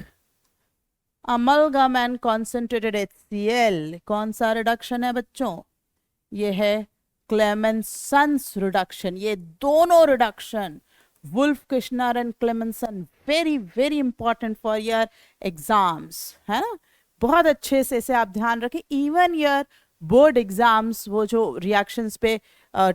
amalgam and concentrated HCl, कौन सा रिडक्शन है बच्चों? ये है क्लेमेंसन्स रिडक्शन। ये दोनों reduction Wolff Kishner and Clemmensen very very important for your exams, है ना। बहुत अच्छे से इसे आप ध्यान रखें। इवन योर बोर्ड एग्जाम्स, वो जो रिएक्शंस पे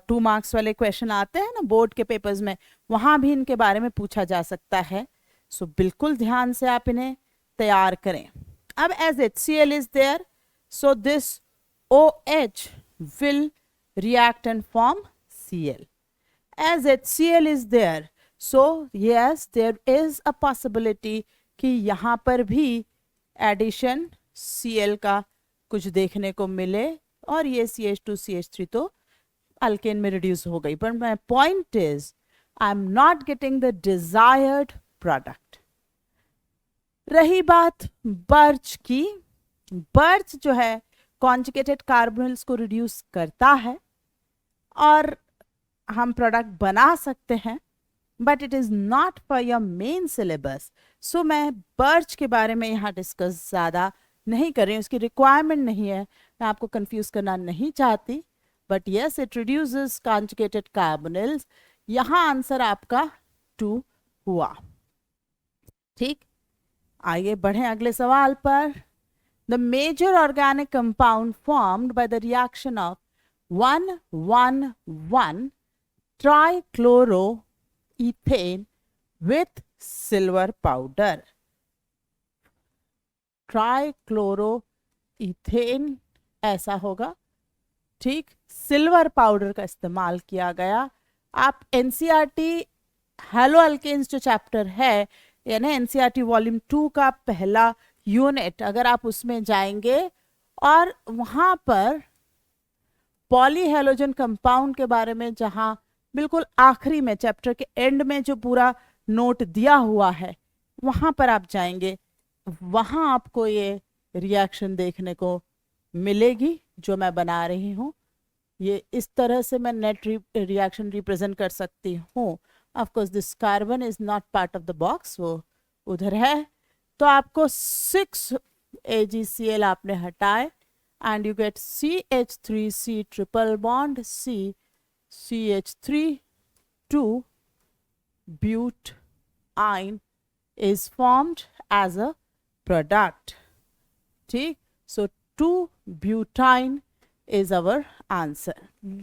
2 मार्क्स वाले क्वेश्चन आते हैं ना बोर्ड के पेपर्स में, वहां भी इनके बारे में पूछा जा सकता है। सो बिल्कुल ध्यान से आप इन्हें तैयार करें। अब as HCl is there, so this OH will react and form Cl. As HCl is there, so yes, there is a possibility कि यहाँ पर भी एडिशन Cl का कुछ देखने को मिले, और ये CH2 CH3 तो अल्केन में रिड्यूस हो गई। पर my point is I am not getting the desired product. रही बात बर्च की, बर्च जो है कॉन्जुगेटेड कार्बोनिल्स को रिड्यूस करता है और हम प्रोडक्ट बना सकते हैं, but it is not for your main syllabus. So मैं बर्च के बारे में यहाँ डिस्कस ज़्यादा नहीं कर रही हूँ, उसकी रिक्वायरमेंट नहीं है, मैं आपको कंफ्यूज करना नहीं चाहती। But yes, it reduces conjugated carbonyls. यहाँ आंसर आपका 2 हुआ। ठीक, आइए बढ़ें अगले सवाल पर। The major organic compound formed by the reaction of 1,1,1 trichloroethane with silver powder. Trichloroethane ऐसा होगा, ठीक। सिल्वर पाउडर का इस्तेमाल किया गया। आप NCERT हेलो अल्केन्स जो चैप्टर है, यानी NCERT वॉल्यूम 2 का पहला यूनिट, अगर आप उसमें जाएंगे और वहां पर पॉलीहेलोजन कंपाउंड के बारे में, जहां बिल्कुल आखिरी में चैप्टर के एंड में जो पूरा नोट दिया हुआ है, वहां पर आप जाएंगे, वहां आपको ये रिएक्शन देखने को मिलेगी जो मैं बना रही हूँ। ये इस तरह से मैं नेट रिएक्शन रिप्रेजेंट कर सकती हूँ। Of course this carbon is not part of the box, वो उधर है। तो आपको 6 AgCl आपने हटाए and you get CH3C triple bond C CH3 2 butene is formed as a product. ठीक, so 2 butene is our answer.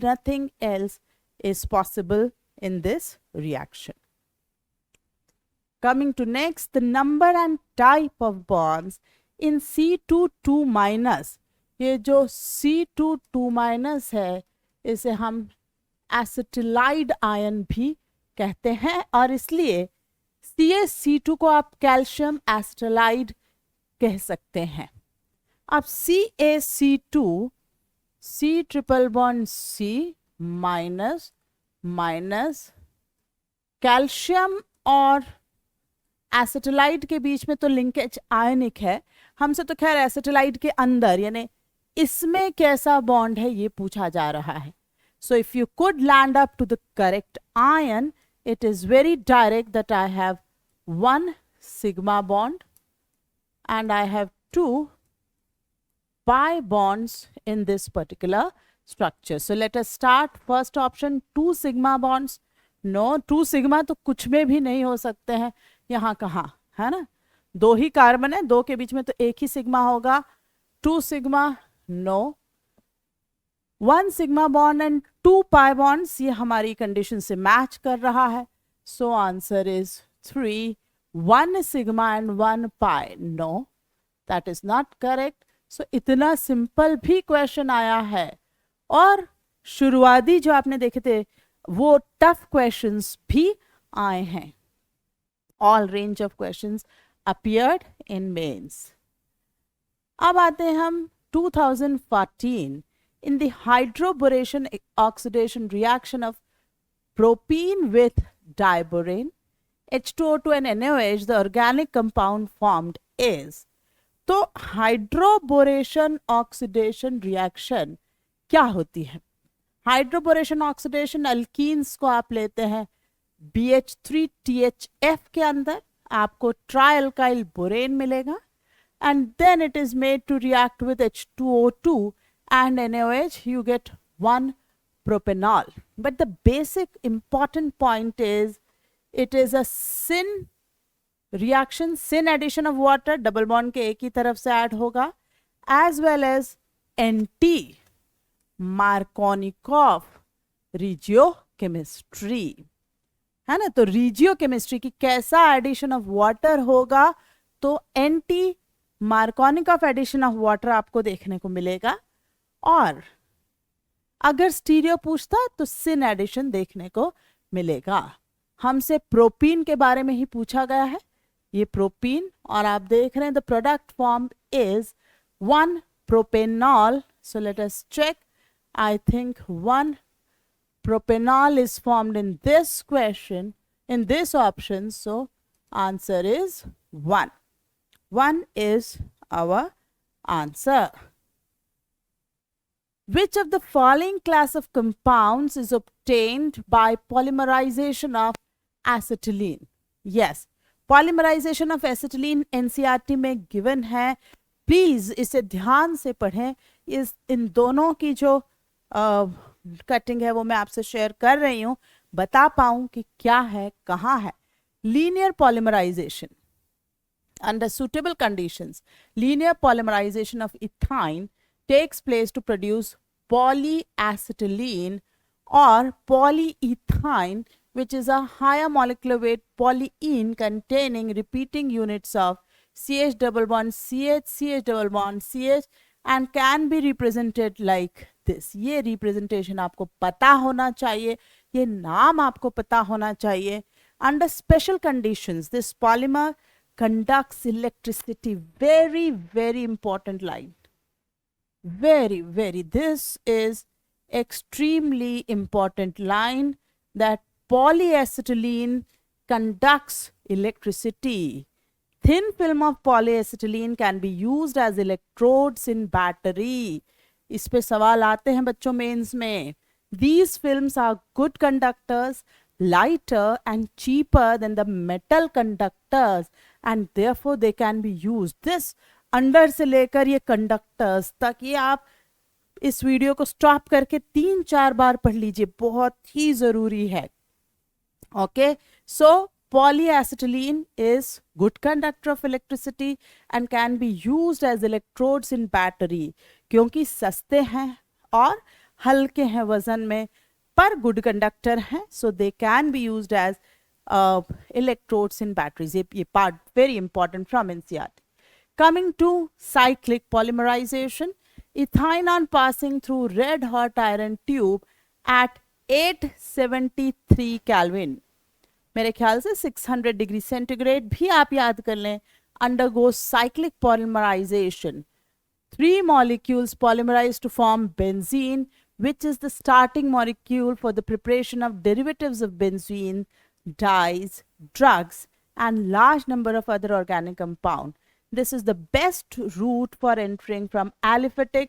Nothing else is possible in this reaction. Coming to next, the number and type of bonds in C2 minus. ये जो C2 minus है, इसे हम acetylide ion भी कहते हैं, और इसलिए CaC2 को आप कैल्शियम एसिटिलाइड कह सकते हैं। अब CaC2 C triple bond C minus minus, calcium और एसिटिलाइट के बीच में तो लिंकेज आयनिक है, हमसे तो खैर एसिटिलाइट के अंदर यानी इसमें कैसा बॉन्ड है ये पूछा जा रहा है. So if you could land up to the correct ion, it is very direct that I have one sigma bond and I have two pi bonds in this particular structure. So let us start. First option, 2 sigma bonds. No, 2 sigma तो कुछ में भी नहीं हो सकते हैं. यहाँ कहाँ है ना, 2 ही कार्बन है, 2 के बीच में तो एक ही सिग्मा होगा. 2 sigma, no. 1 sigma bond and 2 pi bonds, ये हमारी कंडीशन से मैच कर रहा है. So answer is 3. 1 sigma and 1 pi. No, that is not correct. So इतना सिंपल भी क्वेश्चन आया है, और शुरुआती जो आपने देखे थे वो टफ क्वेश्चंस भी आए हैं. All range of questions appeared in mains. अब आते हैं हम 2014. In the hydroboration oxidation reaction of propene with diborane, H2O2 and NaOH, the organic compound formed is. तो हाइड्रोबोरेशन ऑक्सीडेशन रिएक्शन क्या होती है? हाइड्रोबोरेशन ऑक्सीडेशन, अल्कीन्स को आप लेते हैं BH3THF के अंदर, आपको ट्राइअल्काइल बोरेन मिलेगा, and then it is made to react with H2O2 and NaOH, you get 1 propanol. But the basic important point is it is a syn reaction, syn addition of water, double bond के एक ही तरफ से add होगा, as well as NT, Markovnikov regiochemistry, है ना. तो regiochemistry की कैसा एडिशन ऑफ वाटर होगा, तो NT Markovnikov addition of water आपको देखने को मिलेगा, और अगर स्टीरियो पूछता तो सिन एडिशन देखने को मिलेगा. हमसे प्रोपीन के बारे में ही पूछा गया है, ये प्रोपीन, और आप देख रहे हैं the product form is 1 propanol. So let us check. I think 1 propanol is formed in this question, in this option. So answer is 1. 1 is our answer. Which of the following class of compounds is obtained by polymerization of acetylene? Yes, polymerization of acetylene NCERT में given है. Please इसे ध्यान से पढ़ें. इन दोनों की जो cutting है वो मैं आपसे शेयर कर रही हूँ, बता पाऊँ कि क्या है, कहाँ है. Linear polymerization under suitable conditions, linear polymerization of ethyne takes place to produce polyacetylene or polyethine, which is a higher molecular weight polyene containing repeating units of CH double bond CH, CH double bond CH, and can be represented like this. ये representation आपको पता होना चाहिए, ये नाम आपको पता होना चाहिए. Under special conditions, this polymer conducts electricity. Very, very important line. Very, very. This is extremely important line, that polyacetylene conducts electricity. Thin film of polyacetylene can be used as electrodes in battery. इस पे सवाल आते हैं बच्चों mains में. These films are good conductors, lighter and cheaper than the metal conductors, and therefore they can be used. This under से लेकर ये कंडक्टर्स तक, ये आप इस वीडियो को स्टॉप करके 3-4 बार पढ़ लीजिए, बहुत ही जरूरी है. Okay, so polyacetylene is good conductor of electricity and can be used as electrodes in battery. क्योंकि सस्ते हैं और हल्के हैं वजन में, पर good conductor हैं, so they can be used as electrodes in batteries. ये part very important from NCERT. Coming to cyclic polymerization, ethyne on passing through red hot iron tube at 873 Kelvin, मेरे ख्याल से 600 डिग्री सेंटीग्रेड भी आप याद कर लें, undergoes cyclic polymerization. 3 molecules polymerize to form benzene, which is the starting molecule for the preparation of derivatives of benzene, dyes, drugs, and large number of other organic compound. This is the best route for entering from aliphatic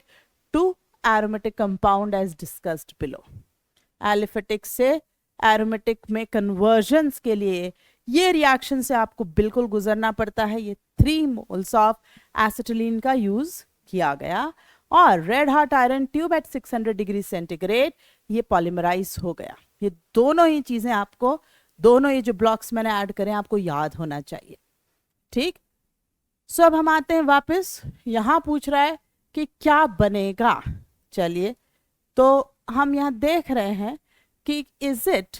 to aromatic compound as discussed below. Aliphatic से aromatic में conversions के लिए ये reaction से आपको बिल्कुल गुजरना पड़ता है. ये 3 moles of acetylene का यूज किया गया और red hot iron tube at 600 degree centigrade ये पॉलीमराइज हो गया. ये दोनों ही चीजें आपको, दोनों ये जो ब्लॉक्स मैंने ऐड करें आपको याद होना चाहिए. ठीक. सो अब हम आते हैं वापस. यहां पूछ रहा है कि क्या बनेगा. चलिए, तो हम यहाँ देख रहे हैं कि इज इट,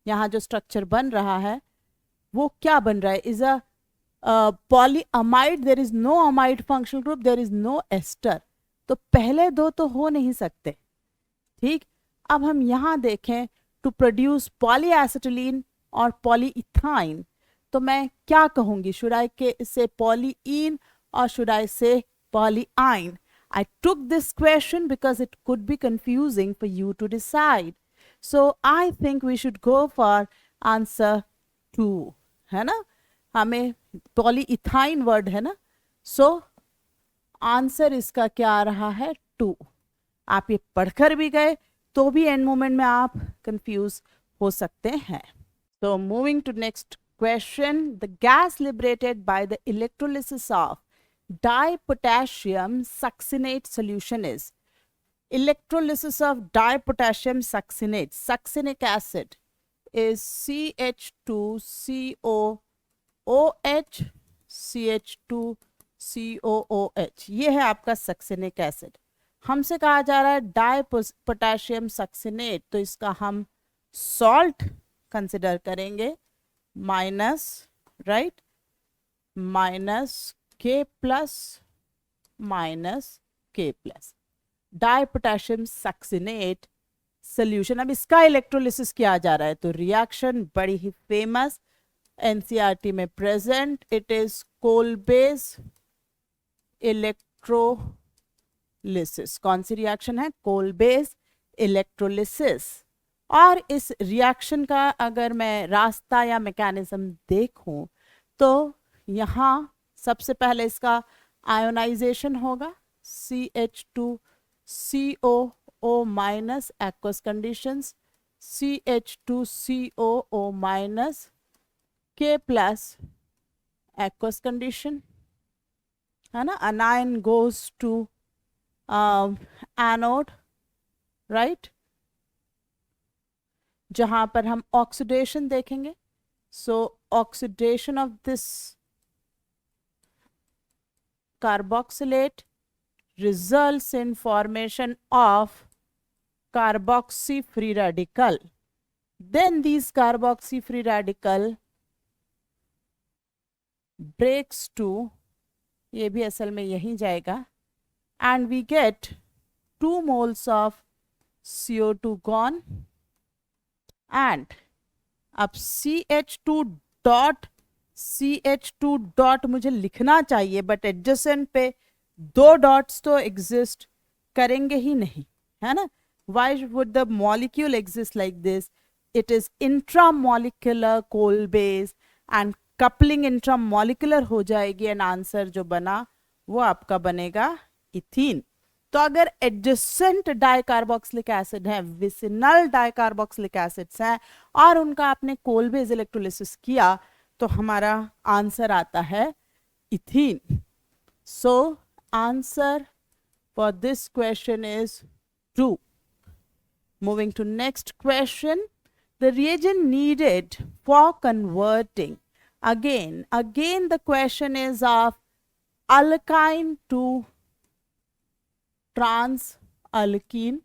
यहाँ जो स्ट्रक्चर बन रहा है वो क्या बन रहा है. Is a polyamide, there is no amide functional group, there is no ester. तो पहले दो तो हो नहीं सकते. ठीक. अब हम यहाँ देखें टू प्रोड्यूस पॉलीएसिटिलीन और पॉलीइथाइन, तो मैं क्या कहूंगी. शुड आई के से पॉलीइन और शुड आई से पॉलीआइन. I took this question because it could be confusing for you to decide. So I think we should go for answer 2. है ना, हमें पॉलीइथाइन वर्ड है ना. सो आंसर इसका क्या आ रहा है 2. आप ये पढ़कर भी गए तो भी एंड मोमेंट में आप कंफ्यूज हो सकते हैं. तो moving to next question. The gas liberated by the electrolysis of dipotassium succinate solution is. Electrolysis of dipotassium succinate, succinic acid, is CH2COOH, CH2COOH. ये है आपका succinic acid. हमसे कहा जा रहा है डाइपोटेशियम सक्सिनेट, तो इसका हम सॉल्ट कंसिडर करेंगे minus, right, minus K plus minus K plus dipotassium succinate solution. अब इसका इलेक्ट्रोलिसिस किया जा रहा है, तो रिएक्शन बड़ी ही फेमस एनसीईआरटी में present. It is Kolbe's electrolysis. कौन सी रिएक्शन है? Kolbe's electrolysis. और इस रिएक्शन का अगर मैं रास्ता या मैकेनिज्म देखूं तो यहाँ सबसे पहले इसका आयोनाइजेशन होगा. CH2COO minus aqueous conditions, CH2COO minus K plus aqueous condition, है ना. Anion goes to anode, right, जहां पर हम ऑक्सीडेशन देखेंगे. So oxidation of this carboxylate results in formation of carboxy free radical. Then these carboxy free radical breaks to, ये भी असल में यहीं जाएगा, and we get 2 moles of CO2 gone. and अब CH2 डॉट मुझे लिखना चाहिए, बट एडजेसेंट पे 2 डॉट्स तो एग्जिस्ट करेंगे ही नहीं, है ना. Why would the molecule exist like this? It is intramolecular Kolbe's and coupling intramolecular हो जाएगी, एंड आंसर जो बना वो आपका बनेगा इथीन. तो अगर एडजेसेंट डाइकार्बोक्सिलिक एसिड है, विसिनल डाइकार्बोक्सिलिक एसिड्स हैं और उनका आपने कोलबेस इलेक्ट्रोलिसिस किया, तो हमारा आंसर आता है ethene. So answer for this question is 2. Moving to next question. The reagent needed for converting, again the question is of alkyne to trans-alkene.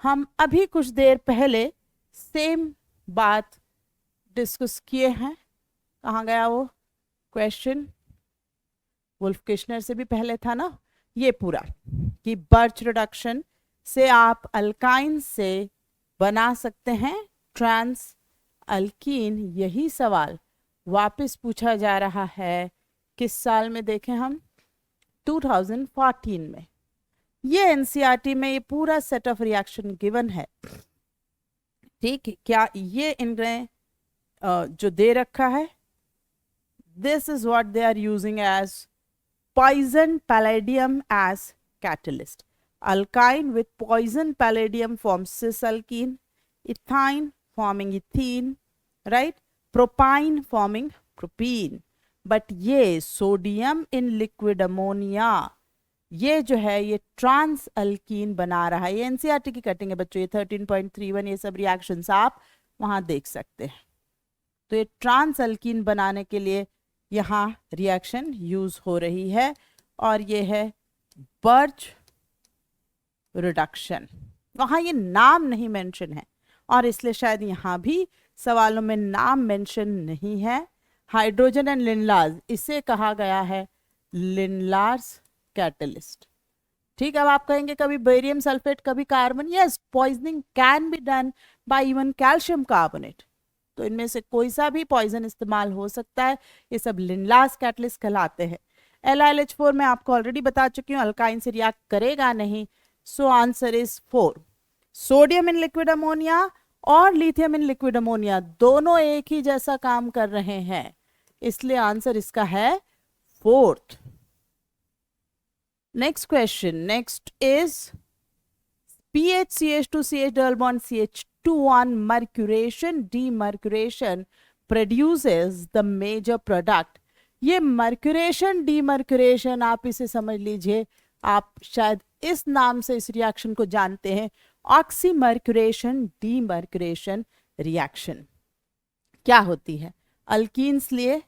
हम अभी कुछ देर पहले सेम बात डिस्कस किए हैं. कहाँ गया वो क्वेश्चन? वुल्फ किशनर से भी पहले था ना ये पूरा, कि बर्च रिडक्शन से आप अल्काइन से बना सकते हैं ट्रांस अल्कीन. यही सवाल वापस पूछा जा रहा है. किस साल में देखें हम? 2014 में. ये एनसीईआरटी में ये पूरा सेट ऑफ रिएक्शन गिवन है, ठीक है। क्या ये इनमें जो दे रखा है, this is what they are using as poison palladium as catalyst. Alkyne with poison palladium forms cis alkene, ethyne forming ethene, right? Propyne forming propene. But ये सोडियम इन लिक्विड अमोनिया, ये जो है ये ट्रांस अल्कीन बना रहा है। ये NCERT की कटिंग है बच्चों, ये 13.31, ये सब रिएक्शंस आप वहां देख सकते हैं। तो ये ट्रांस अल्कीन बनाने के लिए यहाँ रिएक्शन यूज हो रही है, और ये है बर्च रिडक्शन। वहाँ ये नाम नहीं मेंशन है, और इसलिए शायद यहाँ भी सवालों में नाम मेंशन नहीं है। हाइड्रोजन एंड लिनलाज, इसे कहा गया है लिनलाज कैटलिस्ट, ठीक। अब आप कहेंगे कभी बेरियम सल्फेट, कभी carbon, yes, poisoning can be done by even calcium carbonate, तो इनमें से कोई सा भी पॉइजन इस्तेमाल हो सकता है। ये सब लिनलास कैटलिस्ट कहलाते हैं। LiLH4 मैं आपको ऑलरेडी बता चुकी हूँ अल्काइन से रिएक्ट करेगा नहीं, so answer is 4। Sodium in liquid ammonia और लिथियम इन लिक्विड अमोनिया दोनों एक ही जैसा काम कर रहे हैं, इसलिए आंसर इसका है 4th। Next question, next is PHCH2CH double bond CH2 mercuration demercuration produces the major product। ये मर्क्यूरेशन डीमर्क्यूरेशन आप इसे समझ लीजिए, आप शायद इस नाम से इस रिएक्शन को जानते हैं, ऑक्सीमर्क्यूरेशन डीमर्क्यूरेशन रिएक्शन। क्या होती है? अल्कीन्स लिए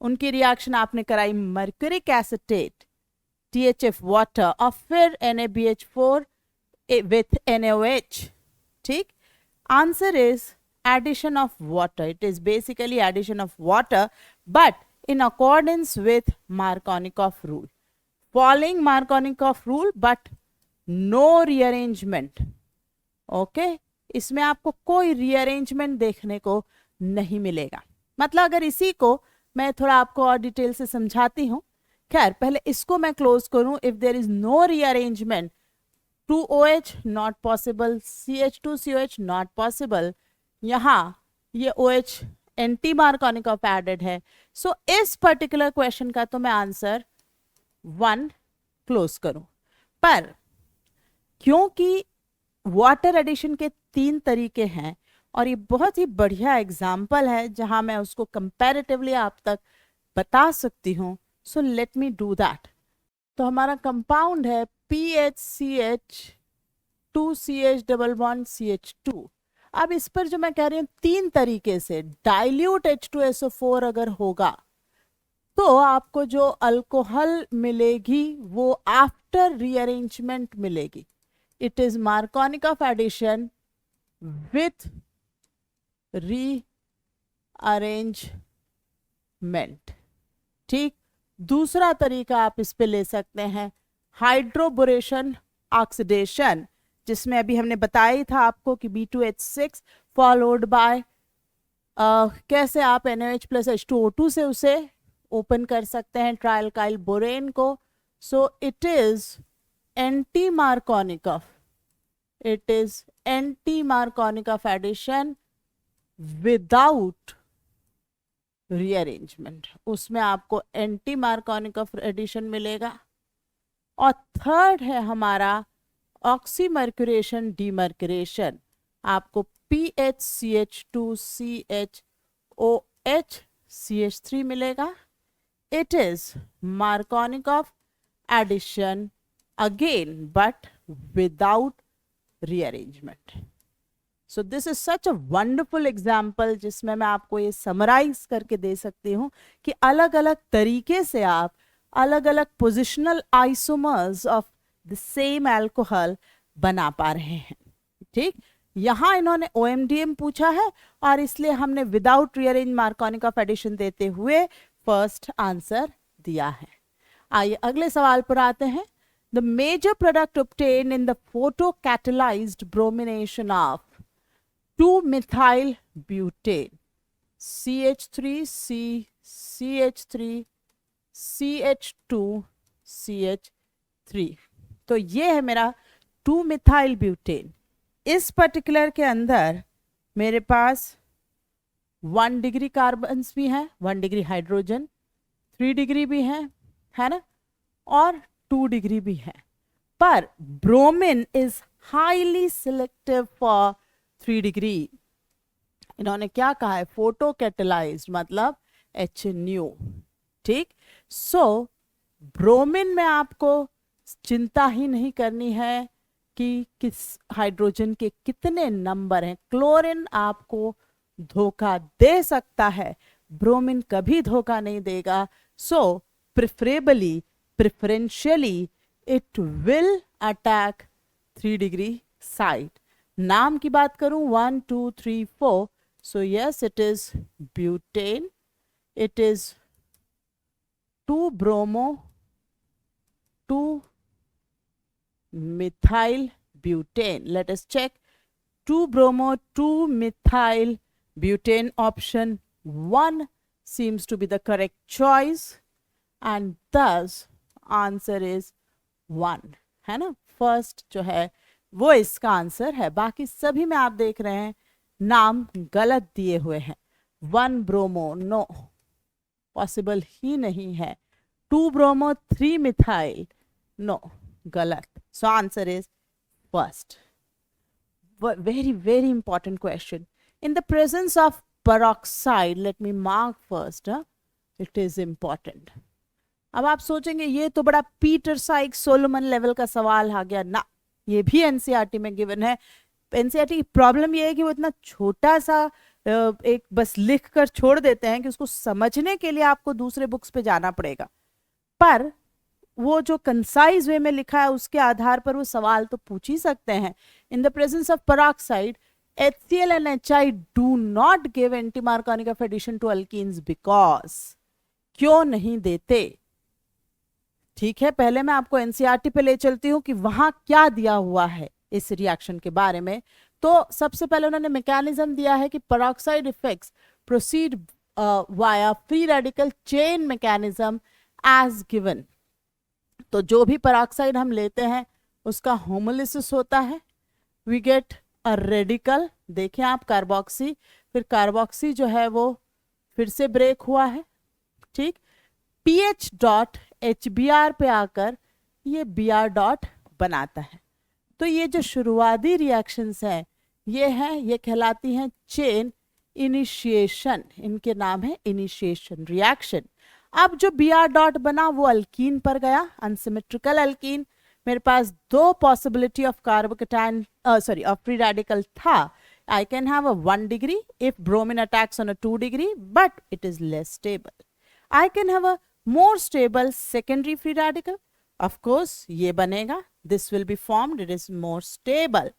उनकी रिएक्शन आपने कराई मर्क्यूरिक एसिटेट THF वाटर और फिर NaBH4 with NaOH, ठीक। Answer is addition of water. It is basically addition of water, but in accordance with Markovnikov rule. Following Markovnikov rule, but no rearrangement. Okay? इसमें आपको कोई rearrangement देखने को नहीं मिलेगा। मतलब अगर इसी को मैं थोड़ा आपको और डिटेल से समझाती हूँ। खैर पहले इसको मैं क्लोज करूं। If there is no rearrangement, 2OH not possible, CH2COH not possible, यहाँ ये OH एंटी मार्कोनिकॉफ एडेड है, सो इस पर्टिकुलर क्वेश्चन का तो मैं आंसर 1 क्लोज करूं। पर क्योंकि वाटर एडिशन के 3 तरीके हैं और ये बहुत ही बढ़िया एग्जाम्पल है जहां मैं उसको कंपैरेटिवली आप तक बता सकती हूँ, so let me do that. तो हमारा कंपाउंड है PHCH2CH डबल बॉन्ड CH2। अब इस पर जो मैं कह रही हूँ 3 तरीके से डाइल्यूट H2SO4 अगर होगा तो आपको जो अल्कोहल मिलेगी वो आफ्टर रीअरेंजमेंट मिलेगी। It is Markovnikov addition with rearrangement, ठीक। दूसरा तरीका आप इस पे ले सकते हैं हाइड्रोबोरेशन ऑक्सीडेशन, जिसमें अभी हमने बताया ही था आपको कि B2H6 फॉलोड बाय कैसे आप NaOH प्लस H2O2 से उसे ओपन कर सकते हैं ट्राइल्काइल बोरेन को। So it is anti Markovnikov, it is anti Markovnikov addition without rearrangement, उसमें आपको एंटी मार्कोनिकॉफ एडिशन मिलेगा। और थर्ड है हमारा ऑक्सीमर्क्यूरेशन डीमर्क्यूरेशन, आपको PHCH2CHOH CH3 मिलेगा। It is Markovnikov addition again but without rearrangement. So this is such a wonderful example जिसमें मैं आपको ये समराइज करके दे सकती हूँ कि अलग अलग तरीके से आप अलग अलग positional isomers of the same alcohol बना पा रहे हैं, ठीक। यहाँ इन्होंने OMDM पूछा है और इसलिए हमने विदाउट रीअरेंज मार्कोनिकॉफ एडिशन देते हुए फर्स्ट आंसर दिया है। आइए अगले सवाल पर आते हैं। The major product obtained in the photocatalyzed bromination of 2-methyl butane CH3C CH3 CH2 CH3। तो तो ये है मेरा 2 मिथाइल ब्यूटेन। इस पर्टिकुलर के अंदर मेरे पास 1 डिग्री कार्बन भी हैं, 1 डिग्री हाइड्रोजन, 3 डिग्री भी हैं, है ना, और 2 डिग्री भी है। पर bromine is highly selective for 3 degree. इन्होंने क्या कहा है, फोटो कैटेलाइज्ड, मतलब HNO। ठीक, सो ब्रोमीन में आपको चिंता ही नहीं करनी है कि किस हाइड्रोजन के कितने नंबर हैं। क्लोरीन आपको धोखा दे सकता है, ब्रोमीन कभी धोखा नहीं देगा। So preferentially it will attack 3 degree side. नाम की बात करूं 1 2 3 4, so yes it is butane, it is 2 bromo 2 methyl butane. Let us check. 2 bromo 2 methyl butane, option 1 seems to be the correct choice, and thus answer is 1, है ना। First जो है वो इसका आंसर है। बाकी सभी में आप देख रहे हैं नाम गलत दिए हुए हैं। 1 ब्रोमो नो, पॉसिबल ही नहीं है। 2 ब्रोमो 3 मिथाइल नो, गलत। So answer is first. Very, very important question. In the presence of peroxide, let me mark first. It is important. अब आप सोचेंगे ये तो बड़ा पीटर साइक सोलोमन लेवल का सवाल आ गया ना, ये भी एनसीईआरटी में गिवन है। एनसीईआरटी की प्रॉब्लम ये है कि वो इतना छोटा सा एक बस लिख कर छोड़ देते हैं कि उसको समझने के लिए आपको दूसरे बुक्स पे जाना पड़ेगा। पर वो जो कंसाइज वे में लिखा है उसके आधार पर वो सवाल तो पूछ ही सकते हैं। In the presence of peroxide HCl and HI do not give anti-Markovnikov of addition to alkenes because, क्यों नहीं देते? ठीक है, पहले मैं आपको एनसीईआरटी पे ले चलती हूँ कि वहां क्या दिया हुआ है इस रिएक्शन के बारे में। तो सबसे पहले उन्होंने मैकेनिज्म दिया है कि peroxide effects proceed via free radical chain mechanism as given. तो जो भी पेरोक्साइड हम लेते हैं उसका होमोलिसिस होता है, वी गेट अ रेडिकल। देखें आप कार्बोक्सी, फिर कार्बोक्सी जो है वो फिर से ब्रेक हुआ है, ठीक, पीएच डॉट HBr पे आकर ये Br डॉट बनाता है। तो ये जो शुरुआती रिएक्शंस हैं ये कहलाती हैं चेन इनिशिएशन, इनके नाम है इनिशिएशन रिएक्शन। अब जो Br डॉट बना वो अल्कीन पर गया, अनसिमेट्रिकल अल्कीन। मेरे पास 2 possibility of carbocation of free radical था। I can have a 1 degree if bromine attacks on a 2 degree, but it is less stable. I can have a more stable secondary free radical. Of course, ये बनेगा. This will be formed. It is more stable.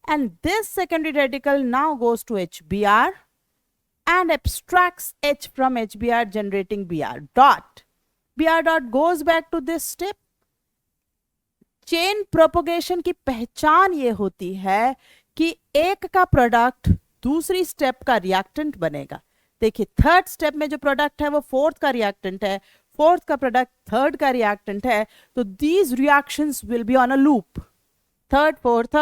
And this secondary radical now goes to HBr and abstracts H from HBr, generating Br dot. Br dot goes back to this step. Chain propagation की पहचान ये होती है कि एक का product दूसरी step का रिएक्टेंट बनेगा। देखिए, थर्ड स्टेप में जो प्रोडक्ट है वो फोर्थ का रिएक्टेंट है, फोर्थ का प्रोडक्ट थर्ड का रिएक्टेंट है। तो these reactions will be on a loop, third fourth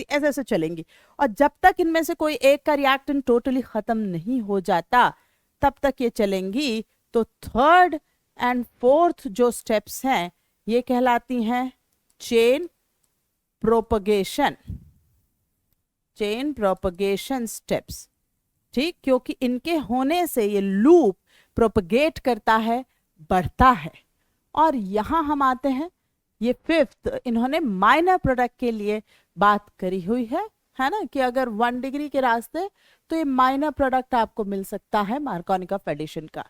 ऐसे ऐसे चलेंगी। और जब तक इनमें से कोई एक का रिएक्टेंट टोटली खत्म नहीं हो जाता तब तक ये चलेंगी। तो थर्ड एंड फोर्थ जो स्टेप्स हैं ये कहलाती हैं chain propagation, chain propagation steps, ठीक, क्योंकि इनके होने से ये लूप प्रोपगेट करता है, बढ़ता है। और यहां हम आते हैं, ये फिफ्थ, इन्होंने माइनर प्रोडक्ट के लिए बात करी हुई है ना, कि अगर 1 डिग्री के रास्ते तो ये माइनर प्रोडक्ट आपको मिल सकता है मार्कोनिक ऑफ एडिशन का।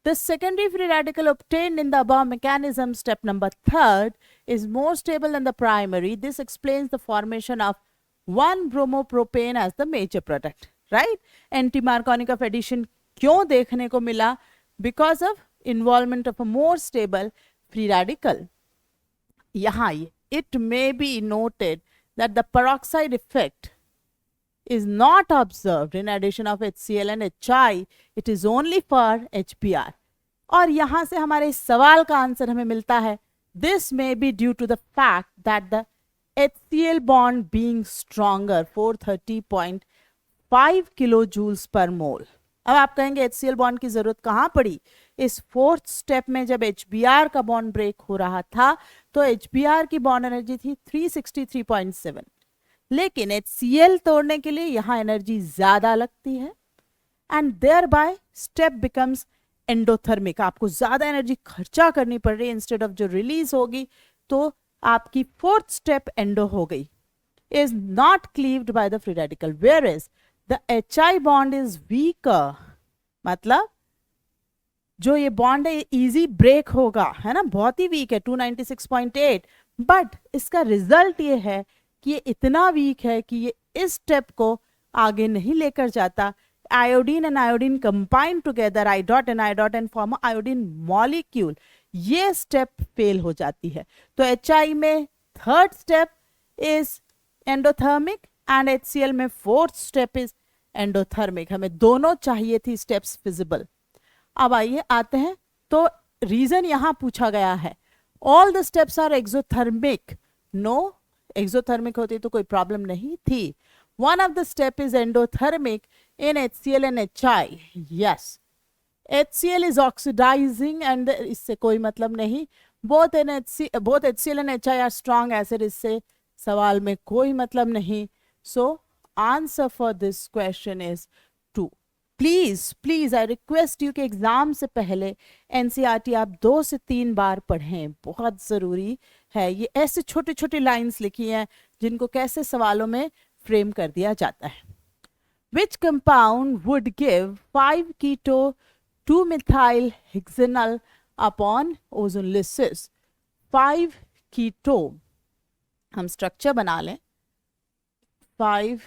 The secondary free radical obtained in the above mechanism, step number 3rd, is more stable than the primary. This explains the formation of 1 bromopropane as the major product, right? Anti-Markovnikov of addition क्यों देखने को मिला? Because of involvement of a more stable free radical. यहाँ it may be noted that the peroxide effect is not observed in addition of HCl and HI. It is only for HBr. और यहाँ से हमारे इस सवाल का answer हमें मिलता है This may be due to the fact that the HCl bond being stronger 430.5 kilojoules per mole. अब आप कहेंगे HCl बॉन्ड की जरूरत कहाँ पड़ी? इस फोर्थ स्टेप में जब HBr का बॉन्ड ब्रेक हो रहा था तो HBr की बॉन्ड एनर्जी थी 363.7, लेकिन HCl तोड़ने के लिए यहाँ एनर्जी ज्यादा लगती है and thereby step becomes endothermic. आपको ज्यादा एनर्जी खर्चा करनी पड़ रही है इंस्टेड ऑफ जो रिलीज होगी, तो आपकी फोर्थ स्टेप एंडो हो गई. Is not cleaved by the free radical where is the HI bond is weaker. मतलब जो ये बॉन्ड है इजी ब्रेक होगा, है ना, बहुत ही वीक है 296.8, बट इसका रिजल्ट ये है कि ये इतना वीक है कि ये इस स्टेप को आगे नहीं लेकर जाता. Iodine and iodine combine together, I dot and form iodine molecule, ये स्टेप फेल हो जाती है. तो HI में third step is endothermic and HCl में फोर्थ स्टेप इज एंडोथर्मिक. हमें दोनों चाहिए थी स्टेप्स फिजिबल. अब आइए आते हैं, तो रीजन यहां पूछा गया है all the steps are exothermic. No, exothermic होती तो कोई प्रॉब्लम नहीं थी. One of the step is endothermic in HCl and HI. yes, HCl is oxidizing and इससे कोई मतलब नहीं. both HCl and HI are strong acid, इससे सवाल में कोई मतलब नहीं. so answer for this question is 2. Please I request you कि एग्जाम से पहले NCERT आप 2 से 3 बार पढ़ें, बहुत जरूरी है. ये ऐसे छोटे छोटे लाइंस लिखी हैं जिनको कैसे सवालों में फ्रेम कर दिया जाता है. Which compound would give 5 keto 2-methyl hexanal upon ozonolysis? 5 keto, हम स्ट्रक्चर बना लें. 5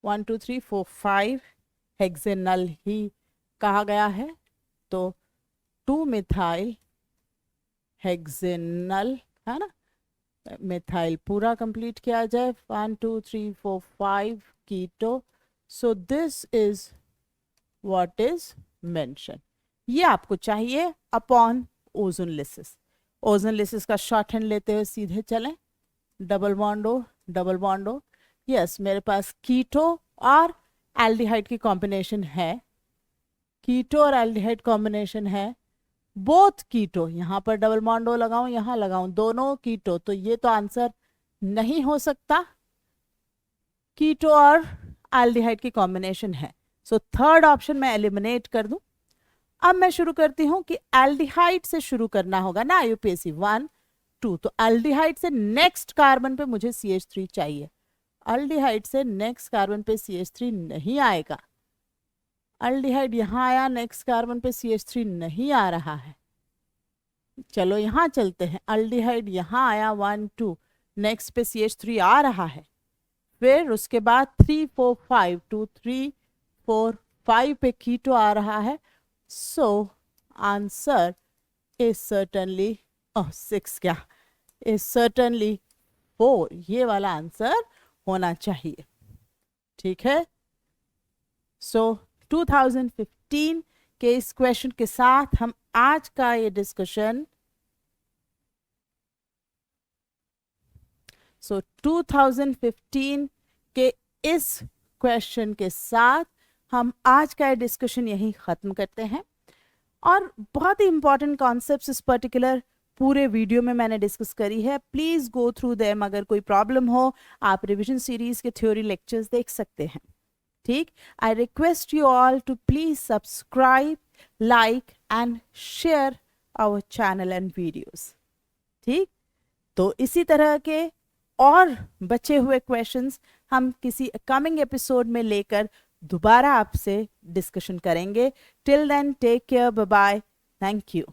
1 2 3 4 5 हेक्सेनल ही कहा गया है, तो 2-methyl हेक्सेनल, है ना, मिथाइल पूरा कंप्लीट किया जाए. 1 2 3 4 5 keto. So this is what is mention. ये आपको चाहिए अपॉन ओजोनलिसिस. ओजोनलिसिस का शॉर्ट हैंड लेते हुए सीधे चलें. डबल बॉन्डो. यस, मेरे पास कीटो और एल्डिहाइड की कॉम्बिनेशन है. कीटो और एल्डिहाइड कॉम्बिनेशन है. बोथ कीटो, यहाँ पर डबल बॉन्डो लगाऊं, यहाँ लगाऊं, दोनों कीटो, तो ये तो आंसर नहीं हो सकता. कीटो और एल्डिहाइड की कॉम्बिनेशन है, सो थर्ड ऑप्शन मैं एलिमिनेट कर दूं. अब मैं शुरू करती हूं कि एल्डिहाइड से शुरू करना होगा ना, IUPAC 1 2. तो एल्डिहाइड से नेक्स्ट कार्बन पे मुझे CH3 चाहिए. एल्डिहाइड से नेक्स्ट कार्बन पे CH3 नहीं आएगा. एल्डिहाइड यहाँ आया, नेक्स्ट कार्बन पे CH3 नहीं आ रहा है. चलो यहाँ चलते हैं. एल्डिहाइड यहाँ आया 1 2, नेक्स्ट पे CH3 आ रहा है. फिर उसके बाद 3 4 5 2 3 4 5 पे कीटो आ रहा है. सो आंसर इज सर्टनली 6 क्या इज सर्टनली 4. ये वाला आंसर होना चाहिए. ठीक है. सो 2015 के इस क्वेश्चन के साथ हम आज का ये डिस्कशन 2015 के इस क्वेश्चन के साथ हम आज का ये डिस्कशन यहीं ख़त्म करते हैं. और बहुत ही इंपॉर्टेंट कॉन्सेप्ट्स इस पर्टिकुलर पूरे वीडियो में मैंने डिस्कस करी है. Please go through them. अगर कोई प्रॉब्लम हो आप रिविजन सीरीज के थ्योरी लेक्चर्स देख सकते हैं. ठीक. I request you all to please subscribe, like and share our channel and videos. ठीक. तो इसी तरह के और बचे हुए क्वेश्चंस हम किसी कमिंग एपिसोड में लेकर दोबारा आपसे डिस्कशन करेंगे. Till then take care, bye bye, thank you.